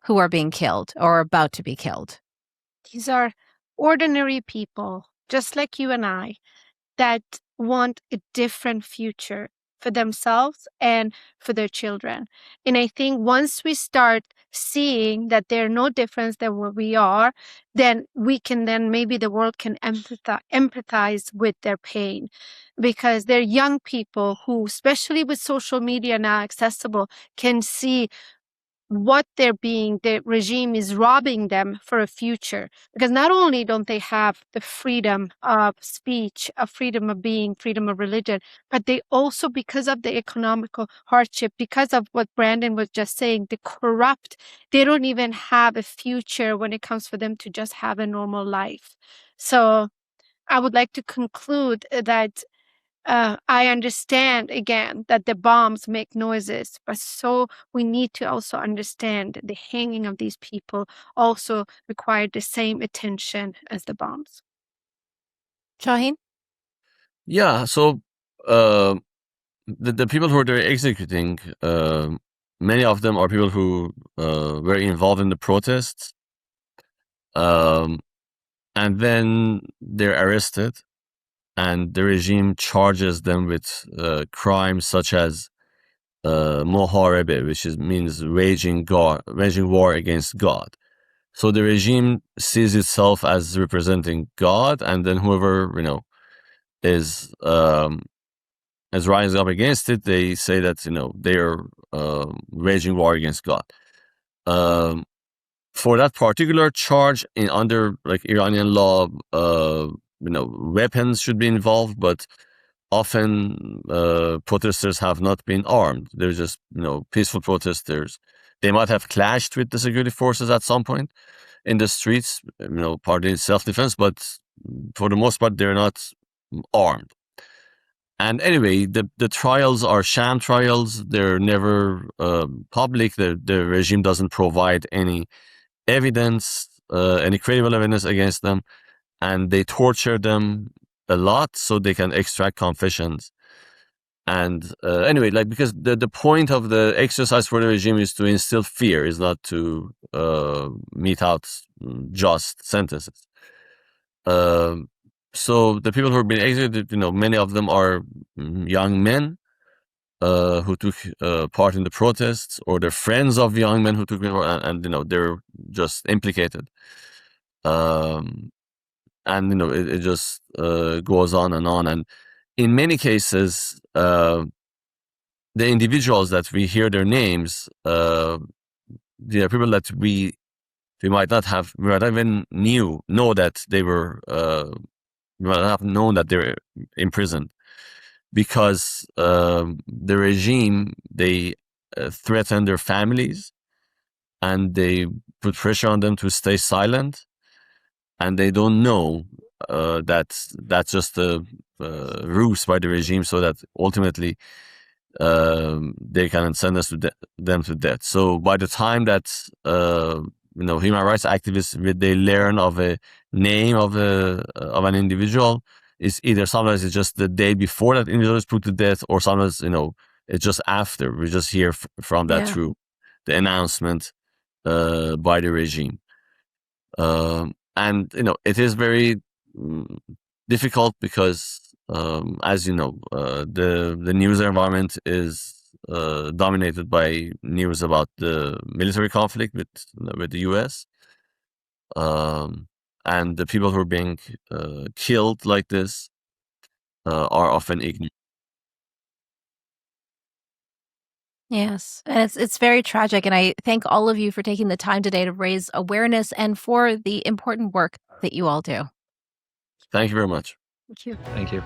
who are being killed or about to be killed. These are ordinary people, just like you and I, that want a different future for themselves and for their children. And I think once we start seeing that they're no different than what we are, then maybe the world can empathize with their pain, because they're young people who, especially with social media now accessible, can see what the regime is robbing them for a future. Because not only don't they have the freedom of speech, a freedom of being, freedom of religion, but they also, because of the economical hardship, because of what Brandon was just saying, the corrupt, they don't even have a future when it comes for them to just have a normal life. So I would like to conclude that I understand, again, that the bombs make noises, but so we need to also understand the hanging of these people also required the same attention as the bombs. Shaheen? Yeah, so the people who are executing, many of them are people who were involved in the protests, and then they're arrested. And the regime charges them with crimes such as moharebe, which means waging war against God. So the regime sees itself as representing God, and then whoever is rising up against it, they say that they are waging war against God. For that particular charge, under Iranian law, weapons should be involved, but often protesters have not been armed. They're just, peaceful protesters. They might have clashed with the security forces at some point in the streets, partly in self-defense, but for the most part, they're not armed. And anyway, the trials are sham trials. They're never public. The regime doesn't provide any evidence, any credible evidence against them, and they torture them a lot so they can extract confessions. And anyway, like, because the point of the exercise for the regime is to instill fear, is not to mete out just sentences. So the people who are being executed, many of them are young men who took part in the protests, or they're friends of young men who took part, and they're just implicated. And it just goes on and on. And in many cases, the individuals that we hear their names, they are people that we might not even know that they were. We might not have known that they're imprisoned, because the regime, they threaten their families, and they put pressure on them to stay silent, and they don't know that that's just a ruse by the regime, so that ultimately they can send them to death. So by the time that human rights activists, they learn of a name of an individual, is either sometimes it's just the day before that individual is put to death, or sometimes it's just after. We just hear from that through the announcement by the regime. And it is very difficult because, as you know, the news environment is dominated by news about the military conflict with the U.S. And the people who are being killed like this are often ignored. Yes, and it's very tragic, and I thank all of you for taking the time today to raise awareness and for the important work that you all do. Thank you very much. Thank you. Thank you.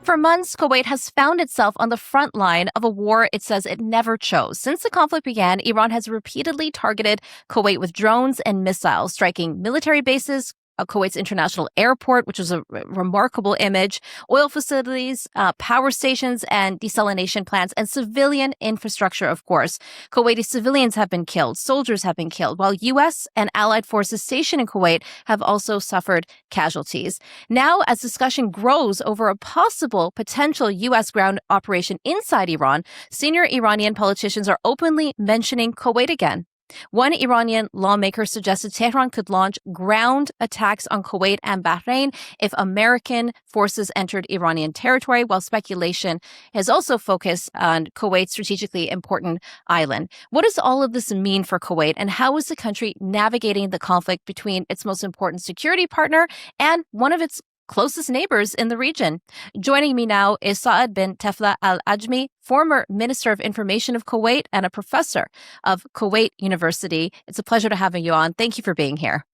For months, Kuwait has found itself on the front line of a war it says it never chose. Since the conflict began, Iran has repeatedly targeted Kuwait with drones and missiles, striking military bases, Kuwait's international airport, which was a remarkable image, oil facilities, power stations, and desalination plants, and civilian infrastructure, of course. Kuwaiti civilians have been killed, soldiers have been killed, while U.S. and allied forces stationed in Kuwait have also suffered casualties. Now, as discussion grows over a potential U.S. ground operation inside Iran, senior Iranian politicians are openly mentioning Kuwait again. One Iranian lawmaker suggested Tehran could launch ground attacks on Kuwait and Bahrain if American forces entered Iranian territory, while speculation has also focused on Kuwait's strategically important island. What does all of this mean for Kuwait, and how is the country navigating the conflict between its most important security partner and one of its closest neighbors in the region? Joining me now is Saad bin Tefla Al-Ajmi, former Minister of Information of Kuwait and a professor of Kuwait University. It's a pleasure to have you on. Thank you for being here.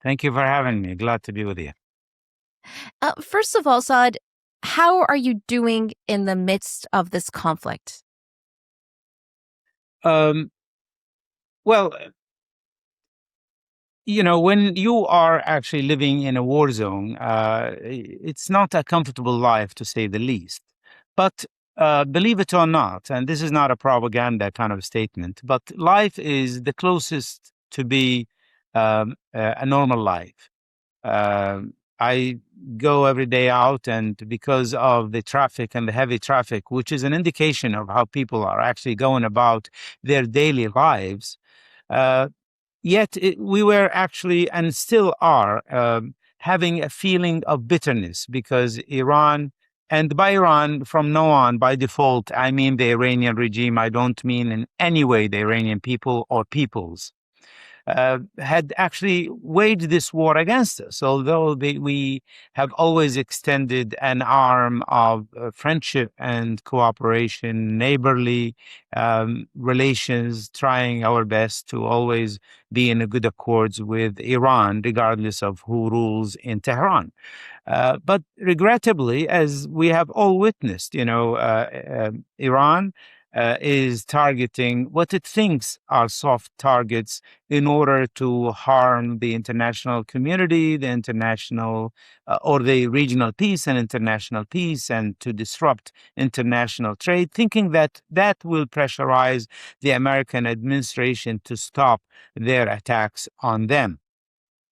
Thank you for having me. Glad to be with you. First of all, Saad, how are you doing in the midst of this conflict? Well, when you are actually living in a war zone, it's not a comfortable life, to say the least. But believe it or not, and this is not a propaganda kind of statement, but life is the closest to be a normal life. I go every day out, and because of the traffic and the heavy traffic, which is an indication of how people are actually going about their daily lives, yet we were actually, and still are, having a feeling of bitterness because Iran, and by Iran from now on, by default, I mean the Iranian regime. I don't mean in any way the Iranian people or peoples, had actually waged this war against us, although we have always extended an arm of friendship and cooperation, neighborly relations, trying our best to always be in a good accords with Iran, regardless of who rules in Tehran. But regrettably, as we have all witnessed, Iran is targeting what it thinks are soft targets in order to harm the international community, the international or the regional peace and international peace, and to disrupt international trade, thinking that that will pressurize the American administration to stop their attacks on them.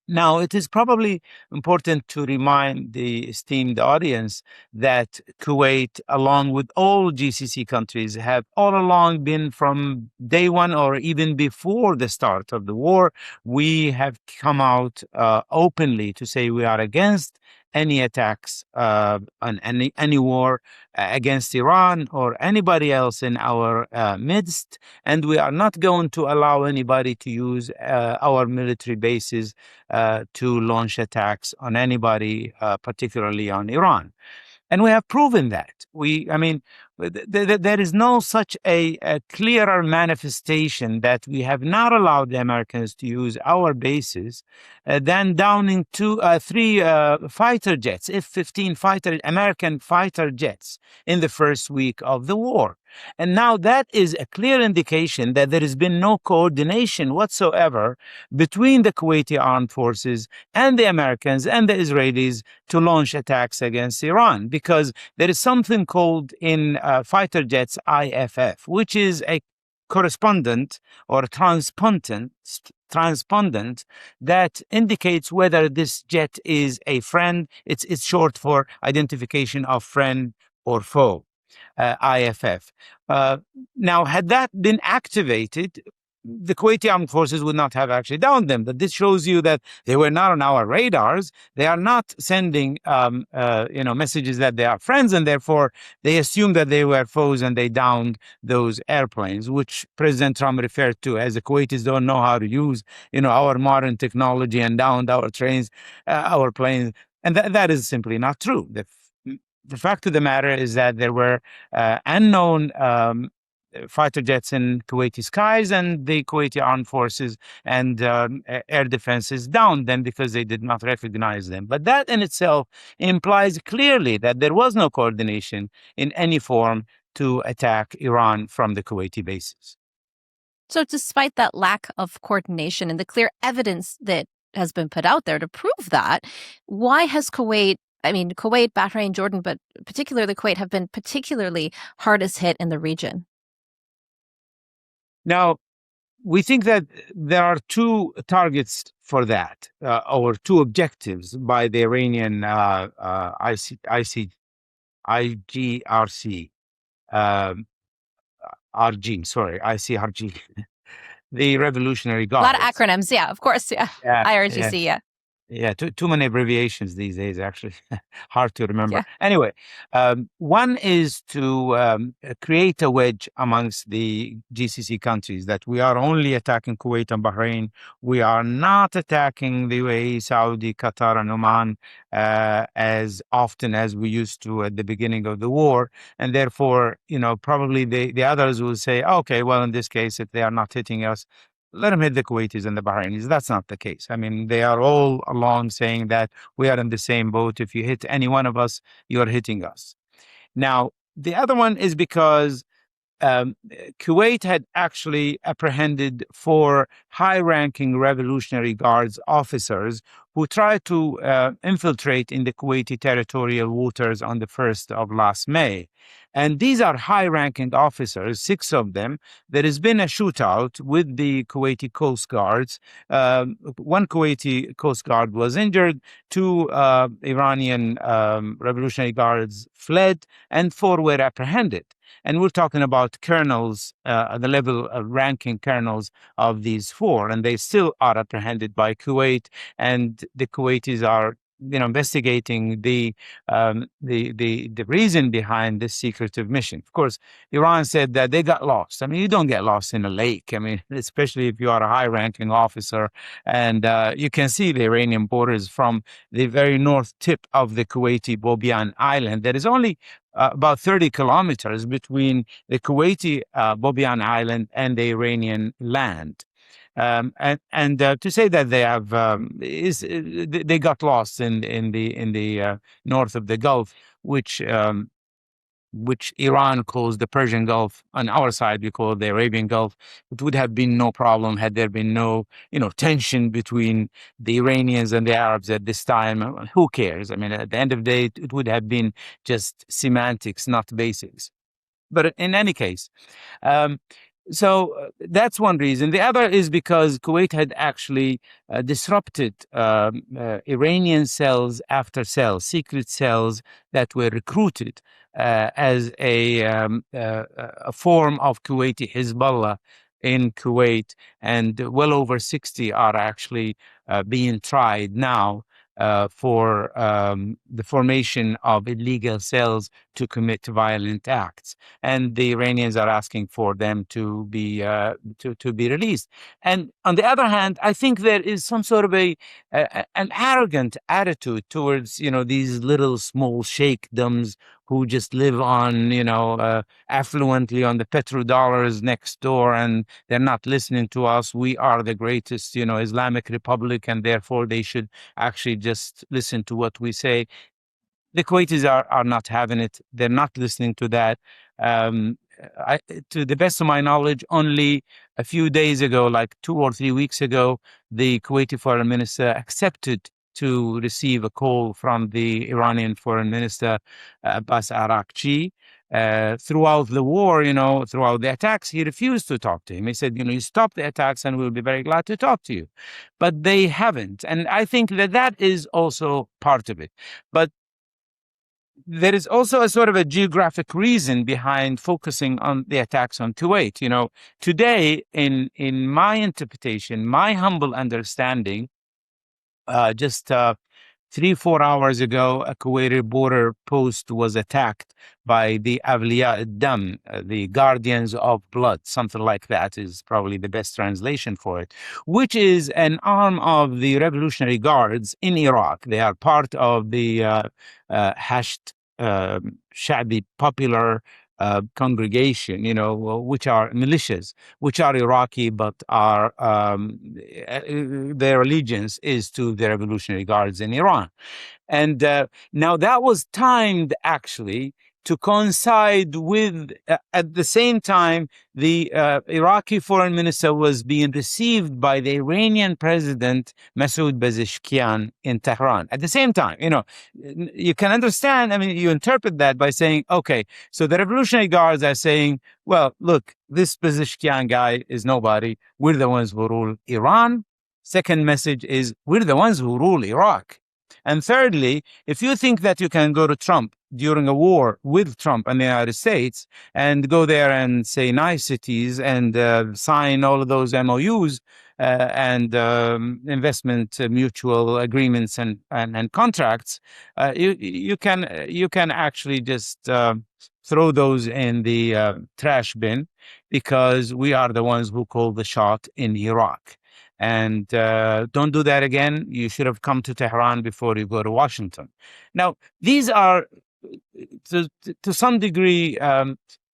Now, it is probably important to remind the esteemed audience that Kuwait, along with all GCC countries, have all along been from day one or even before the start of the war, we have come out openly to say we are against any attacks on any war against Iran or anybody else in our midst, and we are not going to allow anybody to use our military bases to launch attacks on anybody, particularly on Iran. And we have proven that. There is no such a clearer manifestation that we have not allowed the Americans to use our bases than downing three fighter jets, F-15 American fighter jets in the first week of the war. And now that is a clear indication that there has been no coordination whatsoever between the Kuwaiti armed forces and the Americans and the Israelis to launch attacks against Iran, because there is something called in fighter jets IFF, which is a correspondent or transpondent that indicates whether this jet is a friend. It's short for identification of friend or foe. IFF. Now, had that been activated, the Kuwaiti armed forces would not have actually downed them. But this shows you that they were not on our radars. They are not sending, messages that they are friends, and therefore they assumed that they were foes, and they downed those airplanes, which President Trump referred to as the Kuwaitis don't know how to use, our modern technology, and downed our trains, our planes, and that is simply not true. The fact of the matter is that there were unknown fighter jets in Kuwaiti skies, and the Kuwaiti armed forces and air defenses downed them because they did not recognize them. But that in itself implies clearly that there was no coordination in any form to attack Iran from the Kuwaiti bases. So despite that lack of coordination and the clear evidence that has been put out there to prove that, why has Kuwait, Bahrain, Jordan, but particularly Kuwait, have been particularly hardest hit in the region? Now, we think that there are two targets for that, or two objectives by the Iranian IGRC, ICRG, the Revolutionary Guard. A lot of acronyms, yeah, of course, yeah. IRGC, yeah. Yeah, too many abbreviations these days, actually. Hard to remember. Yeah. Anyway, one is to create a wedge amongst the GCC countries, that we are only attacking Kuwait and Bahrain. We are not attacking the UAE, Saudi, Qatar, and Oman as often as we used to at the beginning of the war. And therefore, probably the others will say, okay, well, in this case, if they are not hitting us, let them hit the Kuwaitis and the Bahrainis. That's not the case. They are all along saying that we are in the same boat. If you hit any one of us, you are hitting us. Now, the other one is because Kuwait had actually apprehended 4 high-ranking Revolutionary Guards officers who tried to infiltrate in the Kuwaiti territorial waters on the 1st of last May. And these are high-ranking officers, 6 of them. There has been a shootout with the Kuwaiti Coast Guards. 1 Kuwaiti Coast Guard was injured, 2 Iranian Revolutionary Guards fled, and 4 were apprehended. And we're talking about colonels, the level of ranking colonels of these 4, and they still are apprehended by Kuwait, and the Kuwaitis are investigating the reason behind this secretive mission. Of course, Iran said that they got lost. You don't get lost in a lake. Especially if you are a high-ranking officer, and you can see the Iranian borders from the very north tip of the Kuwaiti Bobian Island. There is only about 30 kilometers between the Kuwaiti Bobian Island and the Iranian land. And to say that they have they got lost in the north of the Gulf, which which Iran calls the Persian Gulf. On our side, we call it the Arabian Gulf. It would have been no problem had there been no, tension between the Iranians and the Arabs at this time. Who cares? I mean, at the end of the day, it would have been just semantics, not basics. But in any case, so that's one reason. The other is because Kuwait had actually disrupted Iranian cells after cells, secret cells that were recruited as a form of Kuwaiti Hezbollah in Kuwait, and well over 60 are actually being tried now for the formation of illegal cells to commit violent acts, and the Iranians are asking for them to be released. And on the other hand, I think there is some sort of an arrogant attitude towards these little small sheikdoms who just live on affluently on the petrodollars next door, and they're not listening to us. We are the greatest Islamic republic, and therefore they should actually just listen to what we say. The Kuwaitis are not having it. They're not listening to that. To the best of my knowledge, only a few days ago, like 2 or 3 weeks ago, the Kuwaiti foreign minister accepted to receive a call from the Iranian foreign minister, Abbas Arakchi. Throughout the war, throughout the attacks, he refused to talk to him. He said, you stop the attacks and we'll be very glad to talk to you. But they haven't. And I think that is also part of it. But there is also a sort of a geographic reason behind focusing on the attacks on Kuwait. Today, in my interpretation, my humble understanding, just 3-4 hours ago, a Kuwaiti border post was attacked by the Awliya ad-Dam, the guardians of blood, something like that is probably the best translation for it, which is an arm of the Revolutionary Guards in Iraq. They are part of the Hasht Sha'bi Popular congregation, which are militias, which are Iraqi, but are their allegiance is to the Revolutionary Guards in Iran. And now that was timed actually to coincide with, at the same time, the Iraqi foreign minister was being received by the Iranian president, Masoud Pezeshkian, in Tehran. At the same time, you can understand, you interpret that by saying, okay, so the Revolutionary Guards are saying, well, look, this Pezeshkian guy is nobody. We're the ones who rule Iran. Second message is, we're the ones who rule Iraq. And thirdly, if you think that you can go to Trump during a war with Trump and the United States and go there and say niceties and sign all of those MOUs and investment mutual agreements and contracts, you can actually just throw those in the trash bin, because we are the ones who call the shot in Iraq. And don't do that again. You should have come to Tehran before you go to Washington. Now, these are, to some degree,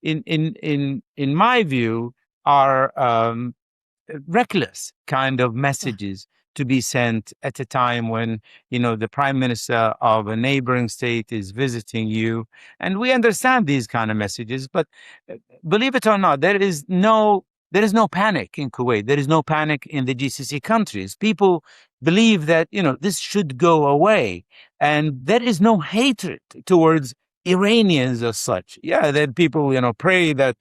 in my view, are reckless kind of messages to be sent at a time when the prime minister of a neighboring state is visiting you. And we understand these kind of messages, but believe it or not, there is no panic in Kuwait. There is no panic in the GCC countries. People believe that, this should go away. And there is no hatred towards Iranians as such. Yeah, that people, pray that,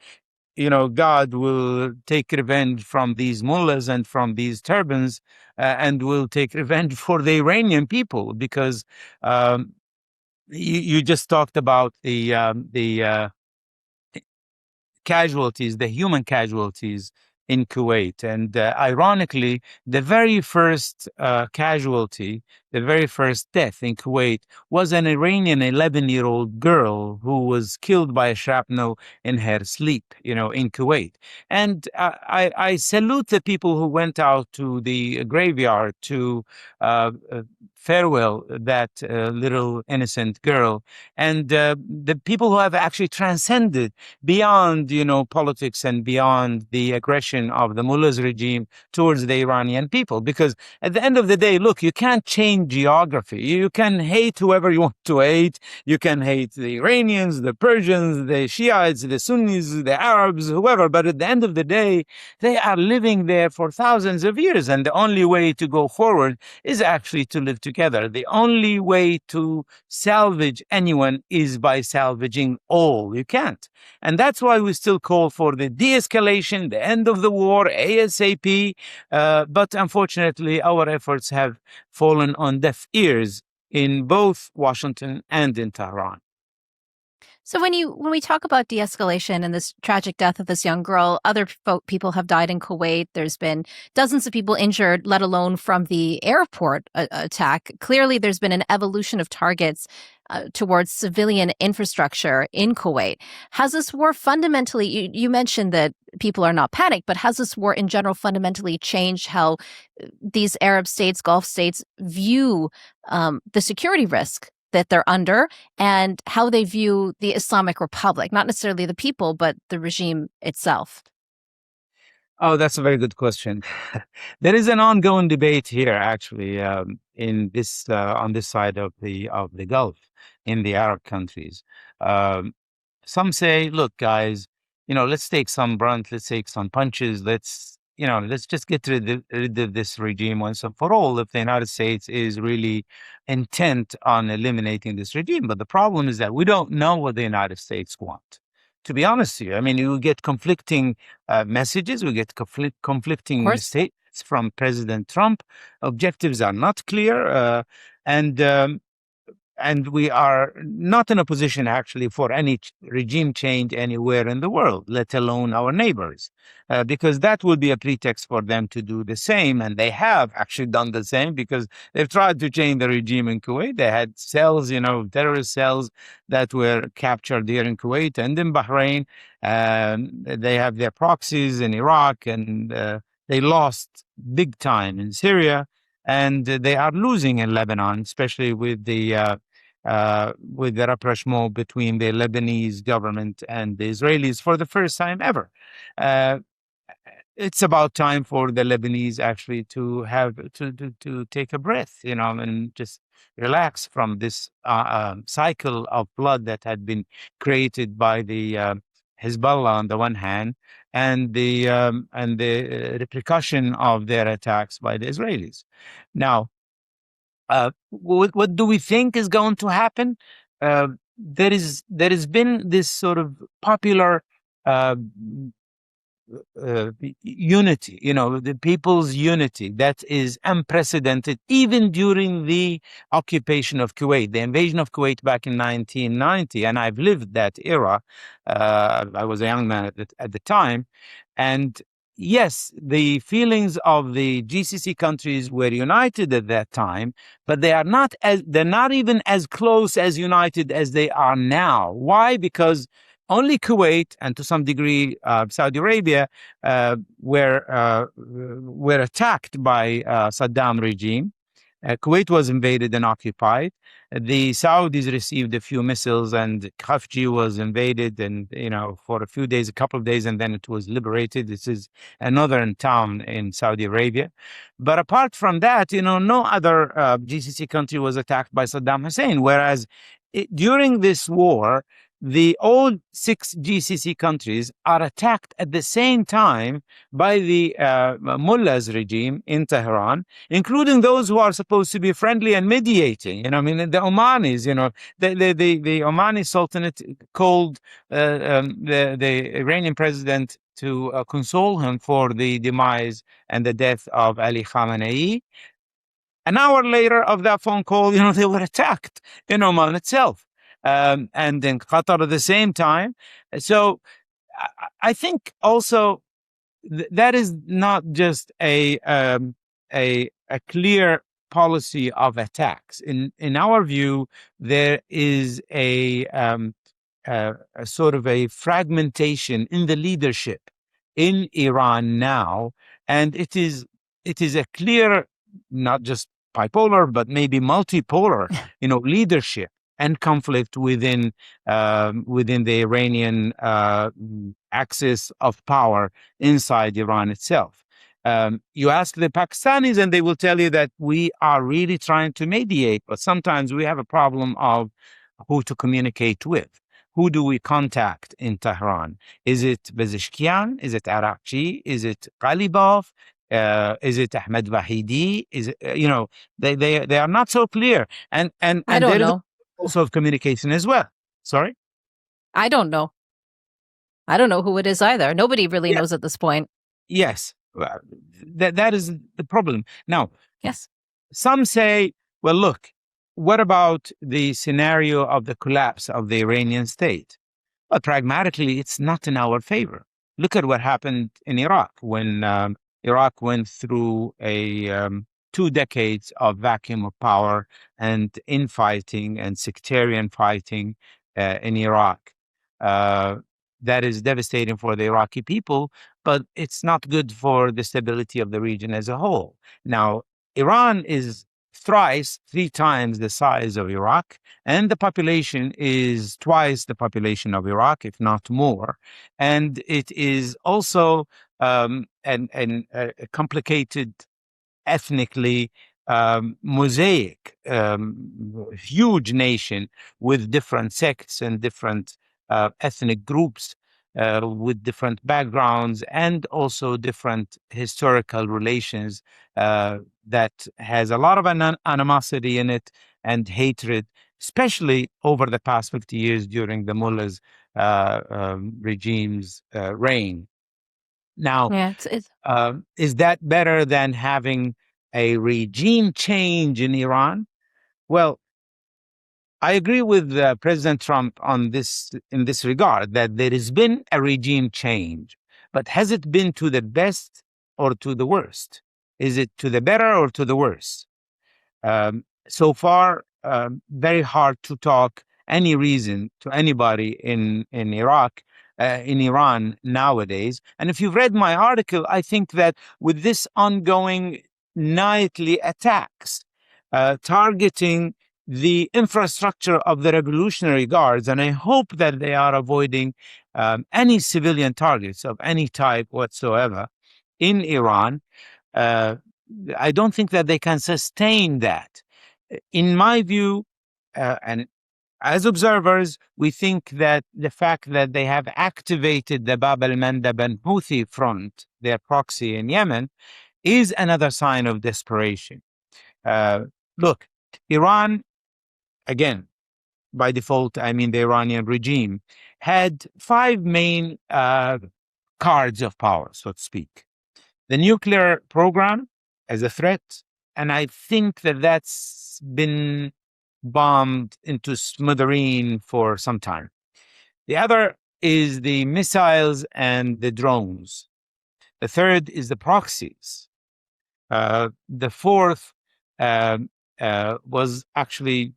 God will take revenge from these mullahs and from these turbans and will take revenge for the Iranian people, because you just talked about the casualties, the human casualties in Kuwait. And ironically, the very first casualty, the very first death in Kuwait was an Iranian 11-year-old girl who was killed by a shrapnel in her sleep, in Kuwait. And I salute the people who went out to the graveyard to farewell that little innocent girl, and the people who have actually transcended beyond, politics and beyond the aggression of the mullah's regime towards the Iranian people. Because at the end of the day, look, you can't change geography. You can hate whoever you want to hate. You can hate the Iranians, the Persians, the Shiites, the Sunnis, the Arabs, whoever. But at the end of the day, they are living there for thousands of years. And the only way to go forward is actually to live together. The only way to salvage anyone is by salvaging all. You can't. And that's why we still call for the de-escalation, the end of the war, ASAP. But unfortunately, our efforts have fallen on deaf ears in both Washington and in Tehran. So when we talk about de-escalation and this tragic death of this young girl, other people have died in Kuwait. There's been dozens of people injured, let alone from the airport attack. Clearly, there's been an evolution of targets towards civilian infrastructure in Kuwait. Has this war fundamentally, you mentioned that people are not panicked, but has this war in general fundamentally changed how these Arab states, Gulf states view the security risk that they're under and how they view the Islamic Republic, not necessarily the people, but the regime itself? Oh, that's a very good question. There is an ongoing debate here, actually, in this on this side of the Gulf, in the Arab countries. Some say, "Look, guys, let's take some brunt, let's take some punches, let's just get rid of this regime once and for all." If the United States is really intent on eliminating this regime, but the problem is that we don't know what the United States want. To be honest with you, I mean, you get conflicting messages, we get conflicting statements from President Trump. Objectives are not clear, and we are not in a position actually for any regime change anywhere in the world, let alone our neighbors, because that would be a pretext for them to do the same. And they have actually done the same because they've tried to change the regime in Kuwait. They had cells, terrorist cells that were captured here in Kuwait and in Bahrain. They have their proxies in Iraq, and they lost big time in Syria. And they are losing in Lebanon, especially with the rapprochement between the Lebanese government and the Israelis for the first time ever. It's about time for the Lebanese actually to have to take a breath, and just relax from this cycle of blood that had been created by the Hezbollah on the one hand, and the repercussion of their attacks by the Israelis. Now, what do we think is going to happen? There has been this sort of popular unity, the people's unity that is unprecedented, even during the occupation of Kuwait, the invasion of Kuwait back in 1990. And I've lived that era. I was a young man at the time. And yes, the feelings of the GCC countries were united at that time, but they're not even as close as united as they are now. Why? Because only Kuwait and to some degree Saudi Arabia were attacked by Saddam regime. Kuwait was invaded and occupied. The Saudis received a few missiles, and Khafji was invaded, and for a few days, a couple of days, and then it was liberated. This is a northern town in Saudi Arabia. But apart from that, no other GCC country was attacked by Saddam Hussein. Whereas during this war, the all 6 GCC countries are attacked at the same time by the mullahs regime in Tehran, including those who are supposed to be friendly and mediating. The Omanis, the Omani Sultanate called the Iranian president to console him for the demise and the death of Ali Khamenei. An hour later of that phone call, they were attacked in Oman itself. And in Qatar at the same time. So I think also that is not just a clear policy of attacks. In our view, there is a sort of a fragmentation in the leadership in Iran now, and it is a clear, not just bipolar, but maybe multipolar, leadership and conflict within the Iranian axis of power inside Iran itself. You ask the Pakistanis, and they will tell you that we are really trying to mediate, but sometimes we have a problem of who to communicate with. Who do we contact in Tehran? Is it Bezeshkian? Is it Arakchi? Is it Ghalibaf? Is it Ahmed Vahidi? Is it, they are not so clear. And I don't there is know. also of communication as well. Sorry? I don't know. I don't know who it is either. Nobody really knows at this point. Yes. Well, that is the problem. Now, Yes. some say, well, look, what about the scenario of the collapse of the Iranian state? But pragmatically, it's not in our favor. Look at what happened in Iraq when Iraq went through a 2 decades of vacuum of power and infighting and sectarian fighting in Iraq. That is devastating for the Iraqi people, but it's not good for the stability of the region as a whole. Now, Iran is thrice, 3 times the size of Iraq, and the population is twice the population of Iraq, if not more. And it is also a complicated, ethnically mosaic, huge nation with different sects and different ethnic groups with different backgrounds and also different historical relations that has a lot of animosity in it and hatred, especially over the past 50 years during the mullahs regime's reign. Now, is that better than having a regime change in Iran? Well, I agree with President Trump on this in this regard, that there has been a regime change, but has it been to the best or to the worst? Is it to the better or to the worse? So far, very hard to talk any reason to anybody in Iraq, in Iran nowadays. And if you've read my article, I think that with this ongoing nightly attacks targeting the infrastructure of the Revolutionary Guards, and I hope that they are avoiding any civilian targets of any type whatsoever in Iran, I don't think that they can sustain that. In my view, and as observers, we think that the fact that they have activated the Bab al-Mandab and Houthi front, their proxy in Yemen, is another sign of desperation. Look, Iran, again, by default, I mean the Iranian regime, had 5 main cards of power, so to speak. The nuclear program as a threat, and I think that that's been bombed into smithereen for some time. The other is the missiles and the drones. The third is the proxies. The fourth was actually,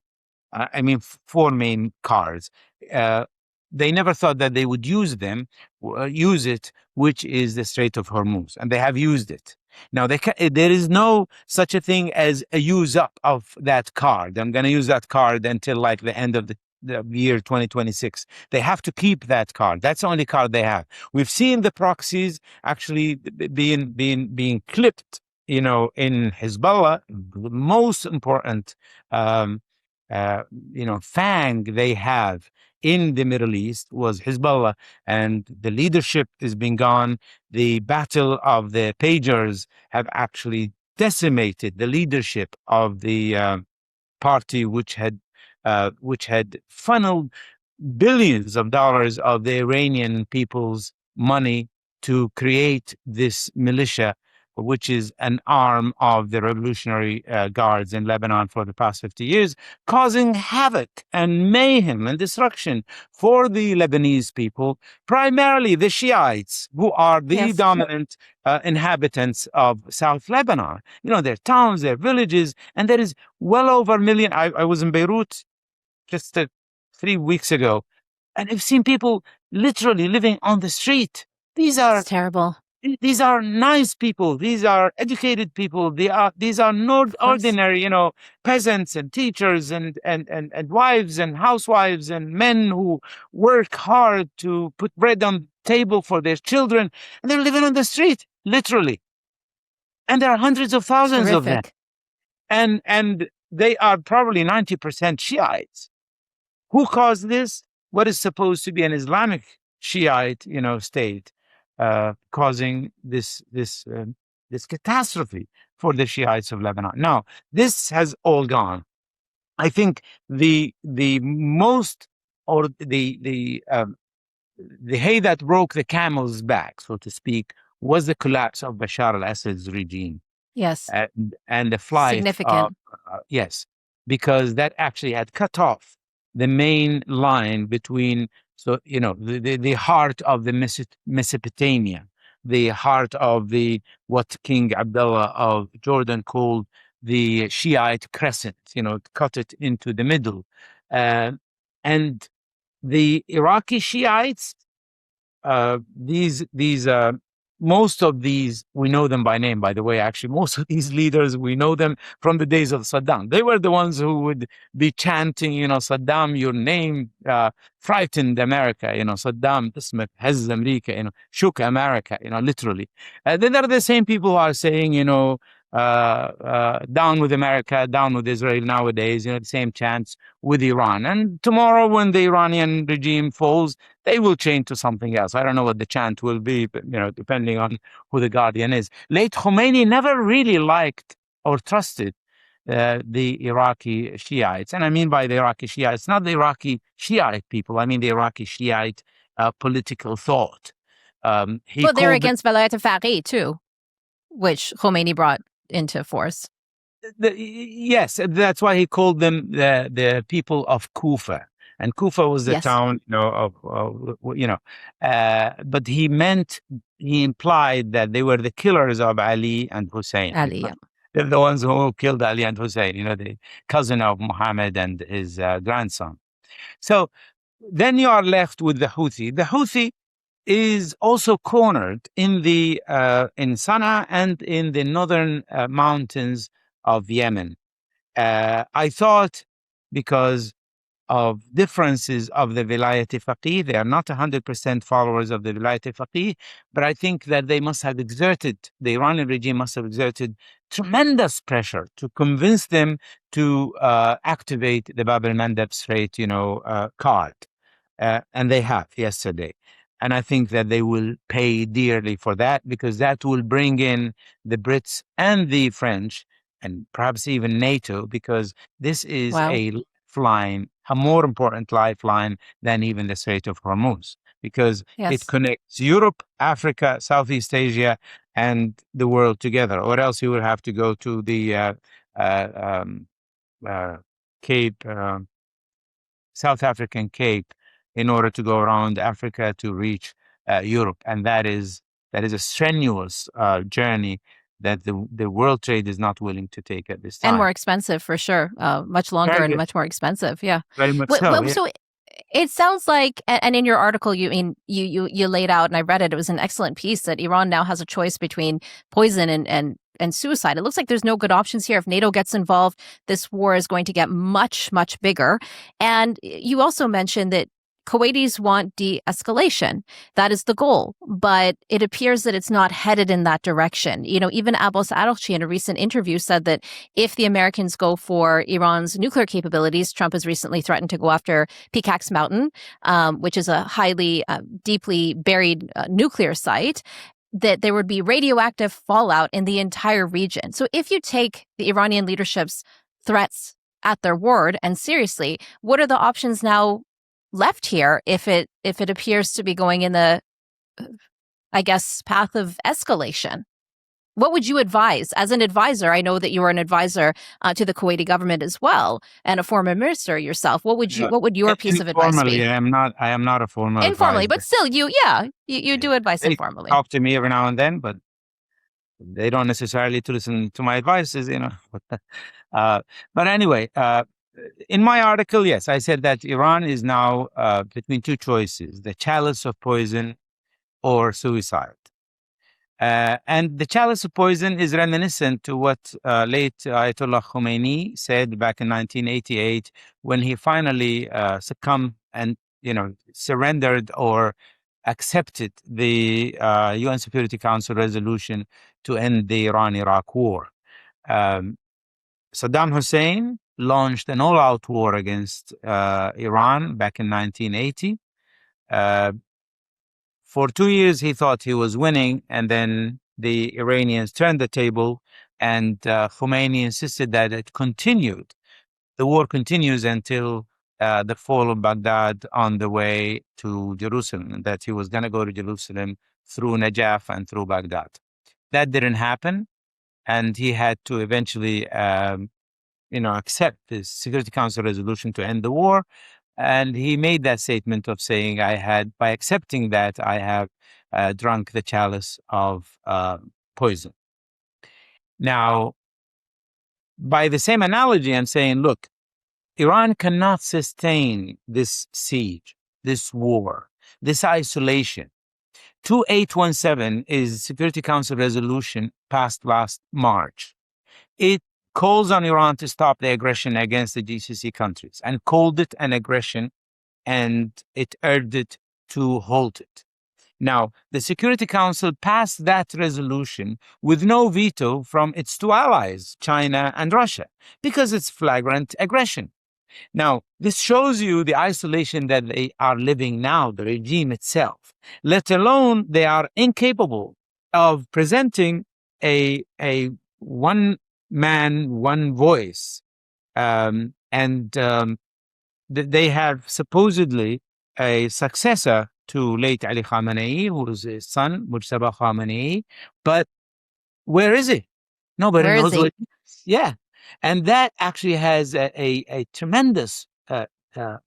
4 main cards. They never thought that they would use it, which is the Strait of Hormuz, and they have used it. Now, there is no such a thing as a use up of that card. I'm going to use that card until like the end of the year 2026. They have to keep that card. That's the only card they have. We've seen the proxies actually being clipped, in Hezbollah, the most important fang they have in the Middle East was Hezbollah, and the leadership has been gone. The battle of the pagers have actually decimated the leadership of the party, which had funneled billions of dollars of the Iranian people's money to create this militia, which is an arm of the Revolutionary Guards in Lebanon for the past 50 years, causing havoc and mayhem and destruction for the Lebanese people, primarily the Shiites, who are the dominant inhabitants of South Lebanon. Their towns, their villages, and there is well over 1 million. I was in Beirut just 3 weeks ago, and I've seen people literally living on the street. These are terrible. these are nice people. These are educated people. These are not ordinary, peasants and teachers and wives and housewives and men who work hard to put bread on the table for their children. And they're living on the street, literally. And there are hundreds of thousands of them. And they are probably 90% Shiites. Who caused this? What is supposed to be an Islamic Shiite, state, causing this catastrophe for the Shiites of Lebanon. Now, this has all gone. I think the most, or the hay that broke the camel's back, so to speak, was the collapse of Bashar al-Assad's regime. Yes. And the flight. Significant. Yes, because that actually had cut off the main line between, the heart of the Mesopotamia, the heart of what King Abdullah of Jordan called the Shiite crescent, cut it into the middle. And the Iraqi Shiites, most of these, we know them by name, by the way. Actually, most of these leaders, we know them from the days of Saddam. They were the ones who would be chanting, Saddam, your name frightened America, Saddam, اسمك هز أمريكا, shook America, literally. Then there are the same people who are saying, down with America, down with Israel nowadays, the same chants with Iran. And tomorrow when the Iranian regime falls, they will change to something else. I don't know what the chant will be, but, depending on who the guardian is. Late Khomeini never really liked or trusted the Iraqi Shiites. And I mean by the Iraqi Shiites, not the Iraqi Shiite people. I mean the Iraqi Shiite political thought. They're against Velayat al-Faqih too, which Khomeini brought into force. Yes, that's why he called them the people of Kufa. And Kufa was the town, but he implied that they were the killers of Ali and Hussein. They're the ones who killed Ali and Hussein, the cousin of Muhammad and his grandson. So then you are left with the Houthi. The Houthi is also cornered in Sana'a and in the northern mountains of Yemen. I thought because of differences of the Vilayat al-Faqih, they are not 100% followers of the Vilayat al-Faqih, but I think that the Iranian regime must have exerted tremendous pressure to convince them to activate the Bab al-Mandab Strait, card. And they have yesterday. And I think that they will pay dearly for that, because that will bring in the Brits and the French and perhaps even NATO, because this is a more important lifeline than even the Strait of Hormuz, because it connects Europe, Africa, Southeast Asia, and the world together. Or else you will have to go to the Cape, South African Cape, in order to go around Africa to reach Europe. And that is a strenuous journey that the world trade is not willing to take at this time. And more expensive, for sure. Much longer and much more expensive. Yeah. Very much so. So it sounds like, and in your article, you laid out, and I read it, it was an excellent piece, that Iran now has a choice between poison and suicide. It looks like there's no good options here. If NATO gets involved, this war is going to get much, much bigger. And you also mentioned that Kuwaitis want de-escalation. That is the goal, but it appears that it's not headed in that direction. Even Abbas Araghchi in a recent interview said that if the Americans go for Iran's nuclear capabilities, Trump has recently threatened to go after Pickaxe Mountain, which is a highly, deeply buried nuclear site, that there would be radioactive fallout in the entire region. So if you take the Iranian leadership's threats at their word and seriously, what are the options now left here if it appears to be going in the, I guess, path of escalation? What would you advise as an advisor? I know that you are an advisor to the Kuwaiti government as well, and a former minister yourself. What would your piece of advice be? I am not a formal informally, advisor. But still, you do advise they informally. Talk to me every now and then, but they don't necessarily to listen to my advices, But anyway, in my article, yes, I said that Iran is now between two choices: the chalice of poison or suicide. And the chalice of poison is reminiscent to what late Ayatollah Khomeini said back in 1988 when he finally succumbed and surrendered or accepted the UN Security Council resolution to end the Iran-Iraq war. Saddam Hussein launched an all-out war against Iran back in 1980. For 2 years, he thought he was winning, and then the Iranians turned the table, and Khomeini insisted that it continued. The war continues until the fall of Baghdad on the way to Jerusalem, and that he was going to go to Jerusalem through Najaf and through Baghdad. That didn't happen, and he had to eventually accept the Security Council resolution to end the war. And he made that statement of saying, by accepting that, I have drunk the chalice of poison. Now, by the same analogy, I'm saying, look, Iran cannot sustain this siege, this war, this isolation. 2817 is Security Council resolution passed last March. It calls on Iran to stop the aggression against the GCC countries and called it an aggression, and it urged it to halt it. Now, the Security Council passed that resolution with no veto from its two allies, China and Russia, because it's flagrant aggression. Now, this shows you the isolation that they are living now, the regime itself, let alone they are incapable of presenting a one man, one voice. They have supposedly a successor to late Ali Khamenei, who's his son, Mujtaba Khamenei. But where is he? Nobody knows what he is. Yeah. And that actually has a tremendous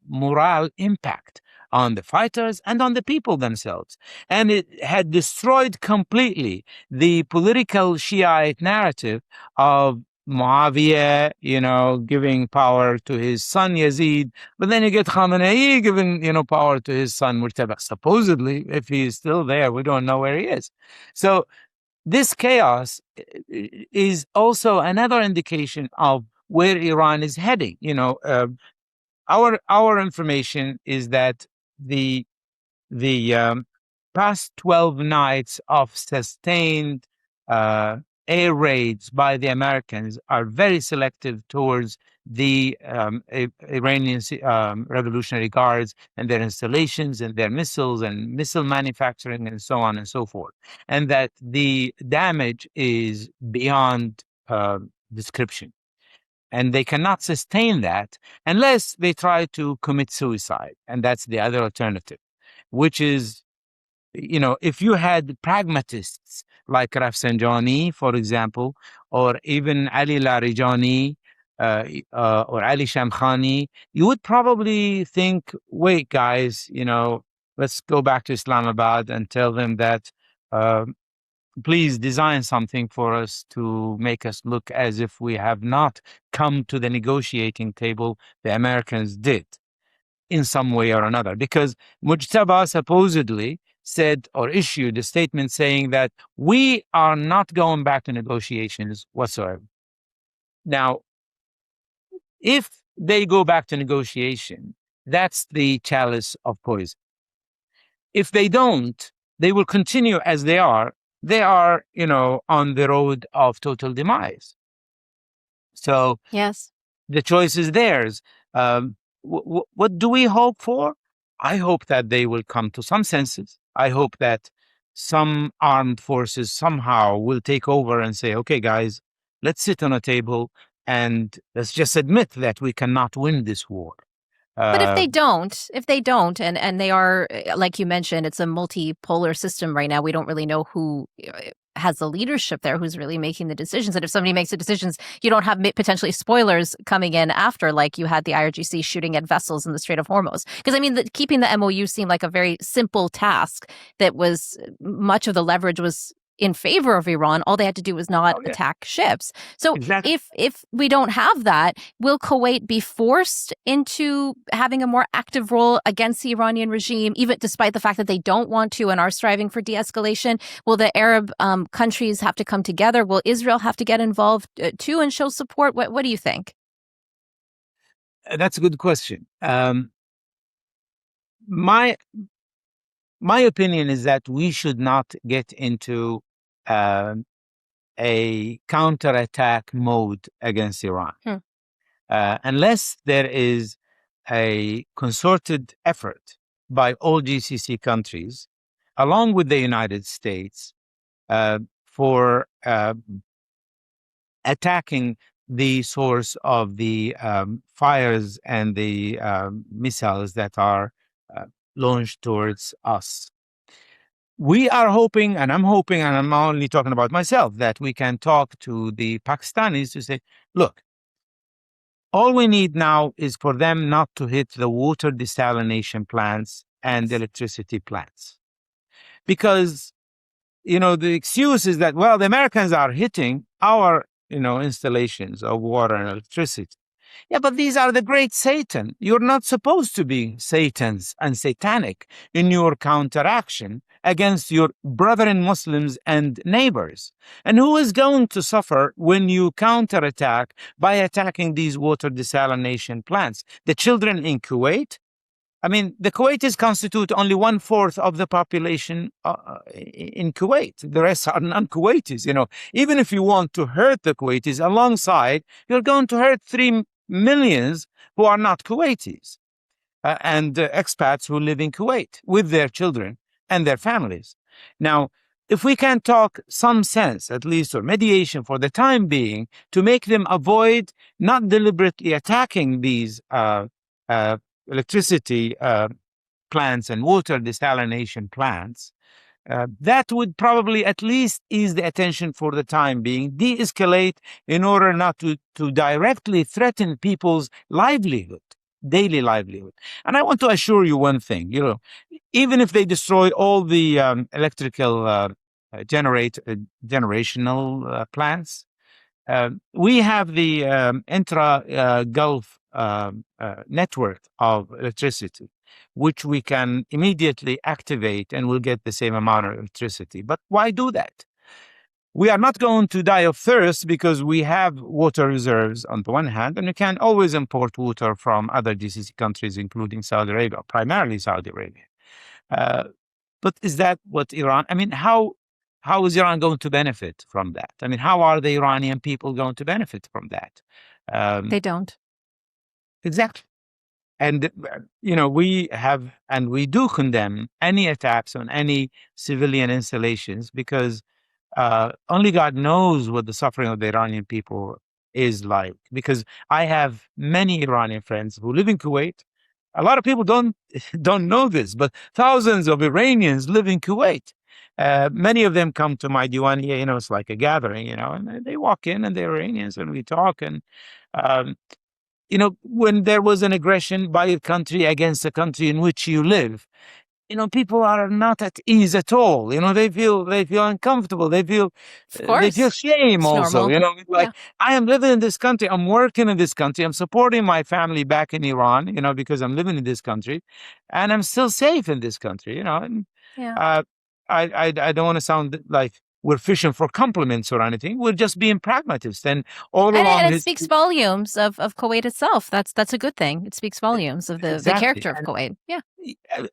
moral impact on the fighters and on the people themselves. And it had destroyed completely the political Shiite narrative of Muawiyah, giving power to his son Yazid, but then you get Khamenei giving, power to his son Murtabak. Supposedly, if he is still there, we don't know where he is. So this chaos is also another indication of where Iran is heading. Our information is that the past 12 nights of sustained air raids by the Americans are very selective towards the Iranian Revolutionary Guards and their installations and their missiles and missile manufacturing and so on and so forth. And that the damage is beyond description. And they cannot sustain that unless they try to commit suicide. And that's the other alternative, which is, if you had pragmatists like Rafsanjani, for example, or even Ali Larijani or Ali Shamkhani, you would probably think, wait, guys, let's go back to Islamabad and tell them that please design something for us to make us look as if we have not come to the negotiating table the Americans did in some way or another. Because Mujtaba supposedly said or issued a statement saying that we are not going back to negotiations whatsoever. Now, if they go back to negotiation, that's the chalice of poison. If they don't, they will continue as they are. They are, on the road of total demise. So yes, the choice is theirs. What do we hope for? I hope that they will come to some senses. I hope that some armed forces somehow will take over and say, okay, guys, let's sit on a table and let's just admit that we cannot win this war. But if they don't, and they are, like you mentioned, it's a multipolar system right now. We don't really know who has the leadership there, who's really making the decisions. And if somebody makes the decisions, you don't have potentially spoilers coming in after, like you had the IRGC shooting at vessels in the Strait of Hormuz. Because I mean, keeping the MOU seemed like a very simple task that was much of the leverage was in favor of Iran. All they had to do was not attack ships. So if we don't have that, will Kuwait be forced into having a more active role against the Iranian regime, even despite the fact that they don't want to and are striving for de-escalation? Will the Arab countries have to come together? Will Israel have to get involved too and show support? What do you think? That's a good question. My opinion is that we should not get into a counterattack mode against Iran unless there is a concerted effort by all GCC countries, along with the United States, for attacking the source of the fires and the missiles that are launched towards us. We are hoping, and I'm only talking about myself, that we can talk to the Pakistanis to say, look, all we need now is for them not to hit the water desalination plants and electricity plants. Because, the excuse is that, well, the Americans are hitting our, installations of water and electricity. Yeah, but these are the great Satan. You're not supposed to be Satans and satanic in your counteraction against your brethren Muslims and neighbors. And who is going to suffer when you counterattack by attacking these water desalination plants? The children in Kuwait? I mean, the Kuwaitis constitute only 1/4 of the population in Kuwait. The rest are non-Kuwaitis. Even if you want to hurt the Kuwaitis alongside, you're going to hurt 3 millions who are not Kuwaitis and expats who live in Kuwait with their children and their families. Now, if we can talk some sense, at least, or mediation for the time being, to make them avoid not deliberately attacking these electricity plants and water desalination plants, that would probably at least ease the attention for the time being, de-escalate in order not to directly threaten people's livelihood, daily livelihood. And I want to assure you one thing, even if they destroy all the electrical generational plants, we have the intra-Gulf network of electricity, which we can immediately activate and we'll get the same amount of electricity. But why do that? We are not going to die of thirst because we have water reserves on the one hand, and we can always import water from other GCC countries, including Saudi Arabia, primarily Saudi Arabia. But is that what Iran, how is Iran going to benefit from that? How are the Iranian people going to benefit from that? They don't. Exactly. And, we have, and we do condemn any attacks on any civilian installations because only God knows what the suffering of the Iranian people is like. Because I have many Iranian friends who live in Kuwait. A lot of people don't know this, but thousands of Iranians live in Kuwait. Many of them come to my diwaniya, it's like a gathering, and they walk in and they're Iranians and we talk. And, when there was an aggression by a country against the country in which you live, people are not at ease at all. They feel uncomfortable. They feel shame it's also. Normal. I am living in this country. I'm working in this country. I'm supporting my family back in Iran, because I'm living in this country, and I'm still safe in this country. And, I don't want to sound like we're fishing for compliments or anything. We're just being pragmatists. And it speaks volumes of Kuwait itself. That's a good thing. It speaks volumes of the character of Kuwait. Yeah.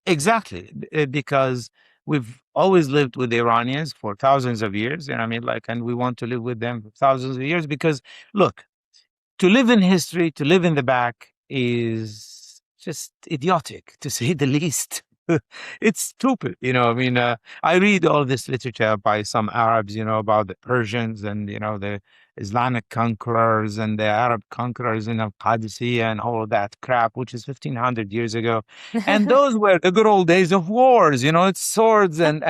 Exactly. Because we've always lived with the Iranians for thousands of years. And we want to live with them for thousands of years because, look, to live in history, to live in the back is just idiotic, to say the least. It's stupid, I read all this literature by some Arabs, about the Persians and, the Islamic conquerors and the Arab conquerors in Al-Qadisiyah and all of that crap, which is 1,500 years ago. And those were the good old days of wars. It's swords and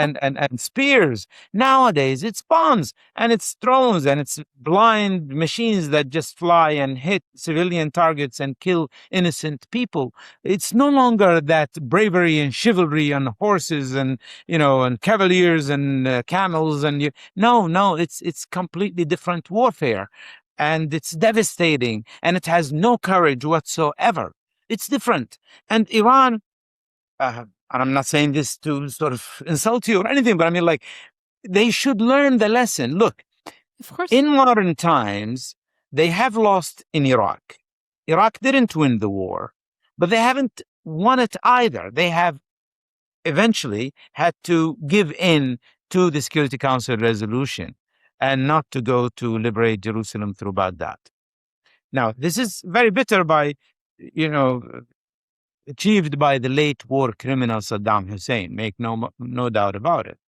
spears. Nowadays, it's bombs and it's drones and it's blind machines that just fly and hit civilian targets and kill innocent people. It's no longer that bravery and chivalry and horses and cavaliers and camels and no, it's completely different warfare, and it's devastating, and it has no courage whatsoever. It's different, and Iran. And I'm not saying this to sort of insult you or anything, but I mean, like, they should learn the lesson. Look, Of course. in modern times, they have lost in Iraq. Iraq didn't win the war, but they haven't won it either. They have eventually had to give in to the Security Council resolution and not to go to liberate Jerusalem through Baghdad. Now, this is very bitter achieved by the late war criminal Saddam Hussein, make no doubt about it.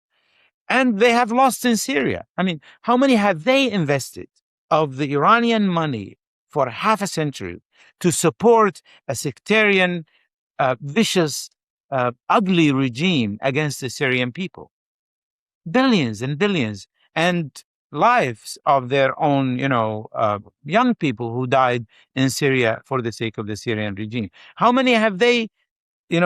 And they have lost in Syria. I mean, how many have they invested of the Iranian money for half a century to support a sectarian, vicious, ugly regime against the Syrian people? Billions and billions, and lives of their own, young people who died in Syria for the sake of the Syrian regime. How many have they,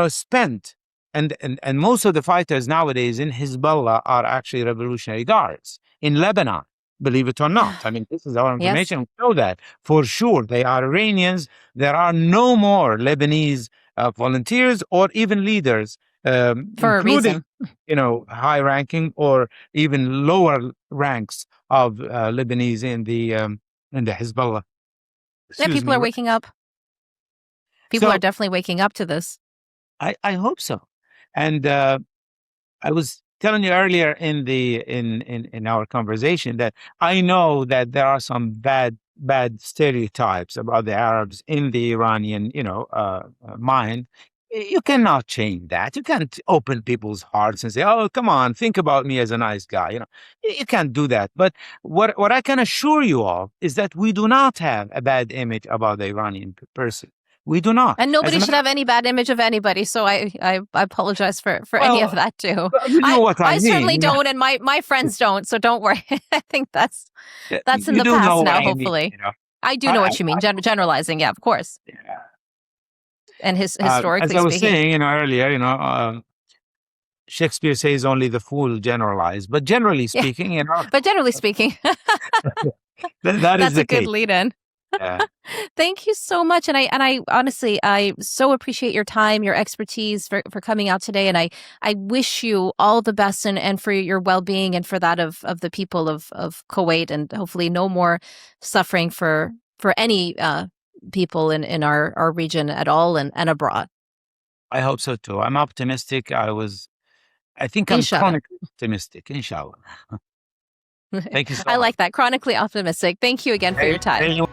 spent? And most of the fighters nowadays in Hezbollah are actually Revolutionary Guards in Lebanon, believe it or not. I mean, this is our information. Yes. We know that for sure. They are Iranians. There are no more Lebanese volunteers or even leaders, For a including, reason. high ranking or even lower ranks of Lebanese in the Hezbollah. Yeah, Excuse people me. are waking up. People So- are definitely waking up to this. I hope so. And I was telling you earlier in our conversation that I know that there are some bad stereotypes about the Arabs in the Iranian mind. You cannot change that. You can't open people's hearts and say, "Oh, come on, think about me as a nice guy." You can't do that. But what I can assure you of is that we do not have a bad image about the Iranian person. We do not. And As nobody a should matter- have any bad image of anybody. So I apologize for any of Well, that too. You know what I mean. certainly you know? don't, and my friends don't. So don't worry. I think that's Yeah, in you the do know past what now. I mean, Hopefully, I do I- know what you mean. Generalizing, yeah, of course. Yeah. And historically as I was speaking, saying, earlier, Shakespeare says only the fool generalize, but generally Yeah. speaking, but generally speaking, that is that's the a good case. lead-in. Yeah. Thank you so much. And I honestly, I so appreciate your time, your expertise for coming out today. And I wish you all the best and for your well-being and for that of the people of Kuwait, and hopefully no more suffering for any people in our region at all and abroad. I hope so too. I'm optimistic. I think I'm Inshallah. chronically optimistic, inshallah. Thank you so much. I like that. Chronically optimistic. Thank you again for your time. Thank you.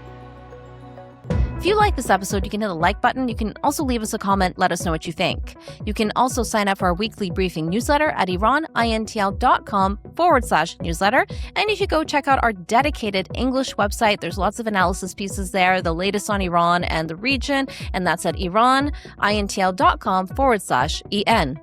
If you like this episode, you can hit the like button. You can also leave us a comment. Let us know what you think. You can also sign up for our weekly briefing newsletter at iranintl.com/newsletter. And you should go check out our dedicated English website. There's lots of analysis pieces there, the latest on Iran and the region. And that's at iranintl.com/en.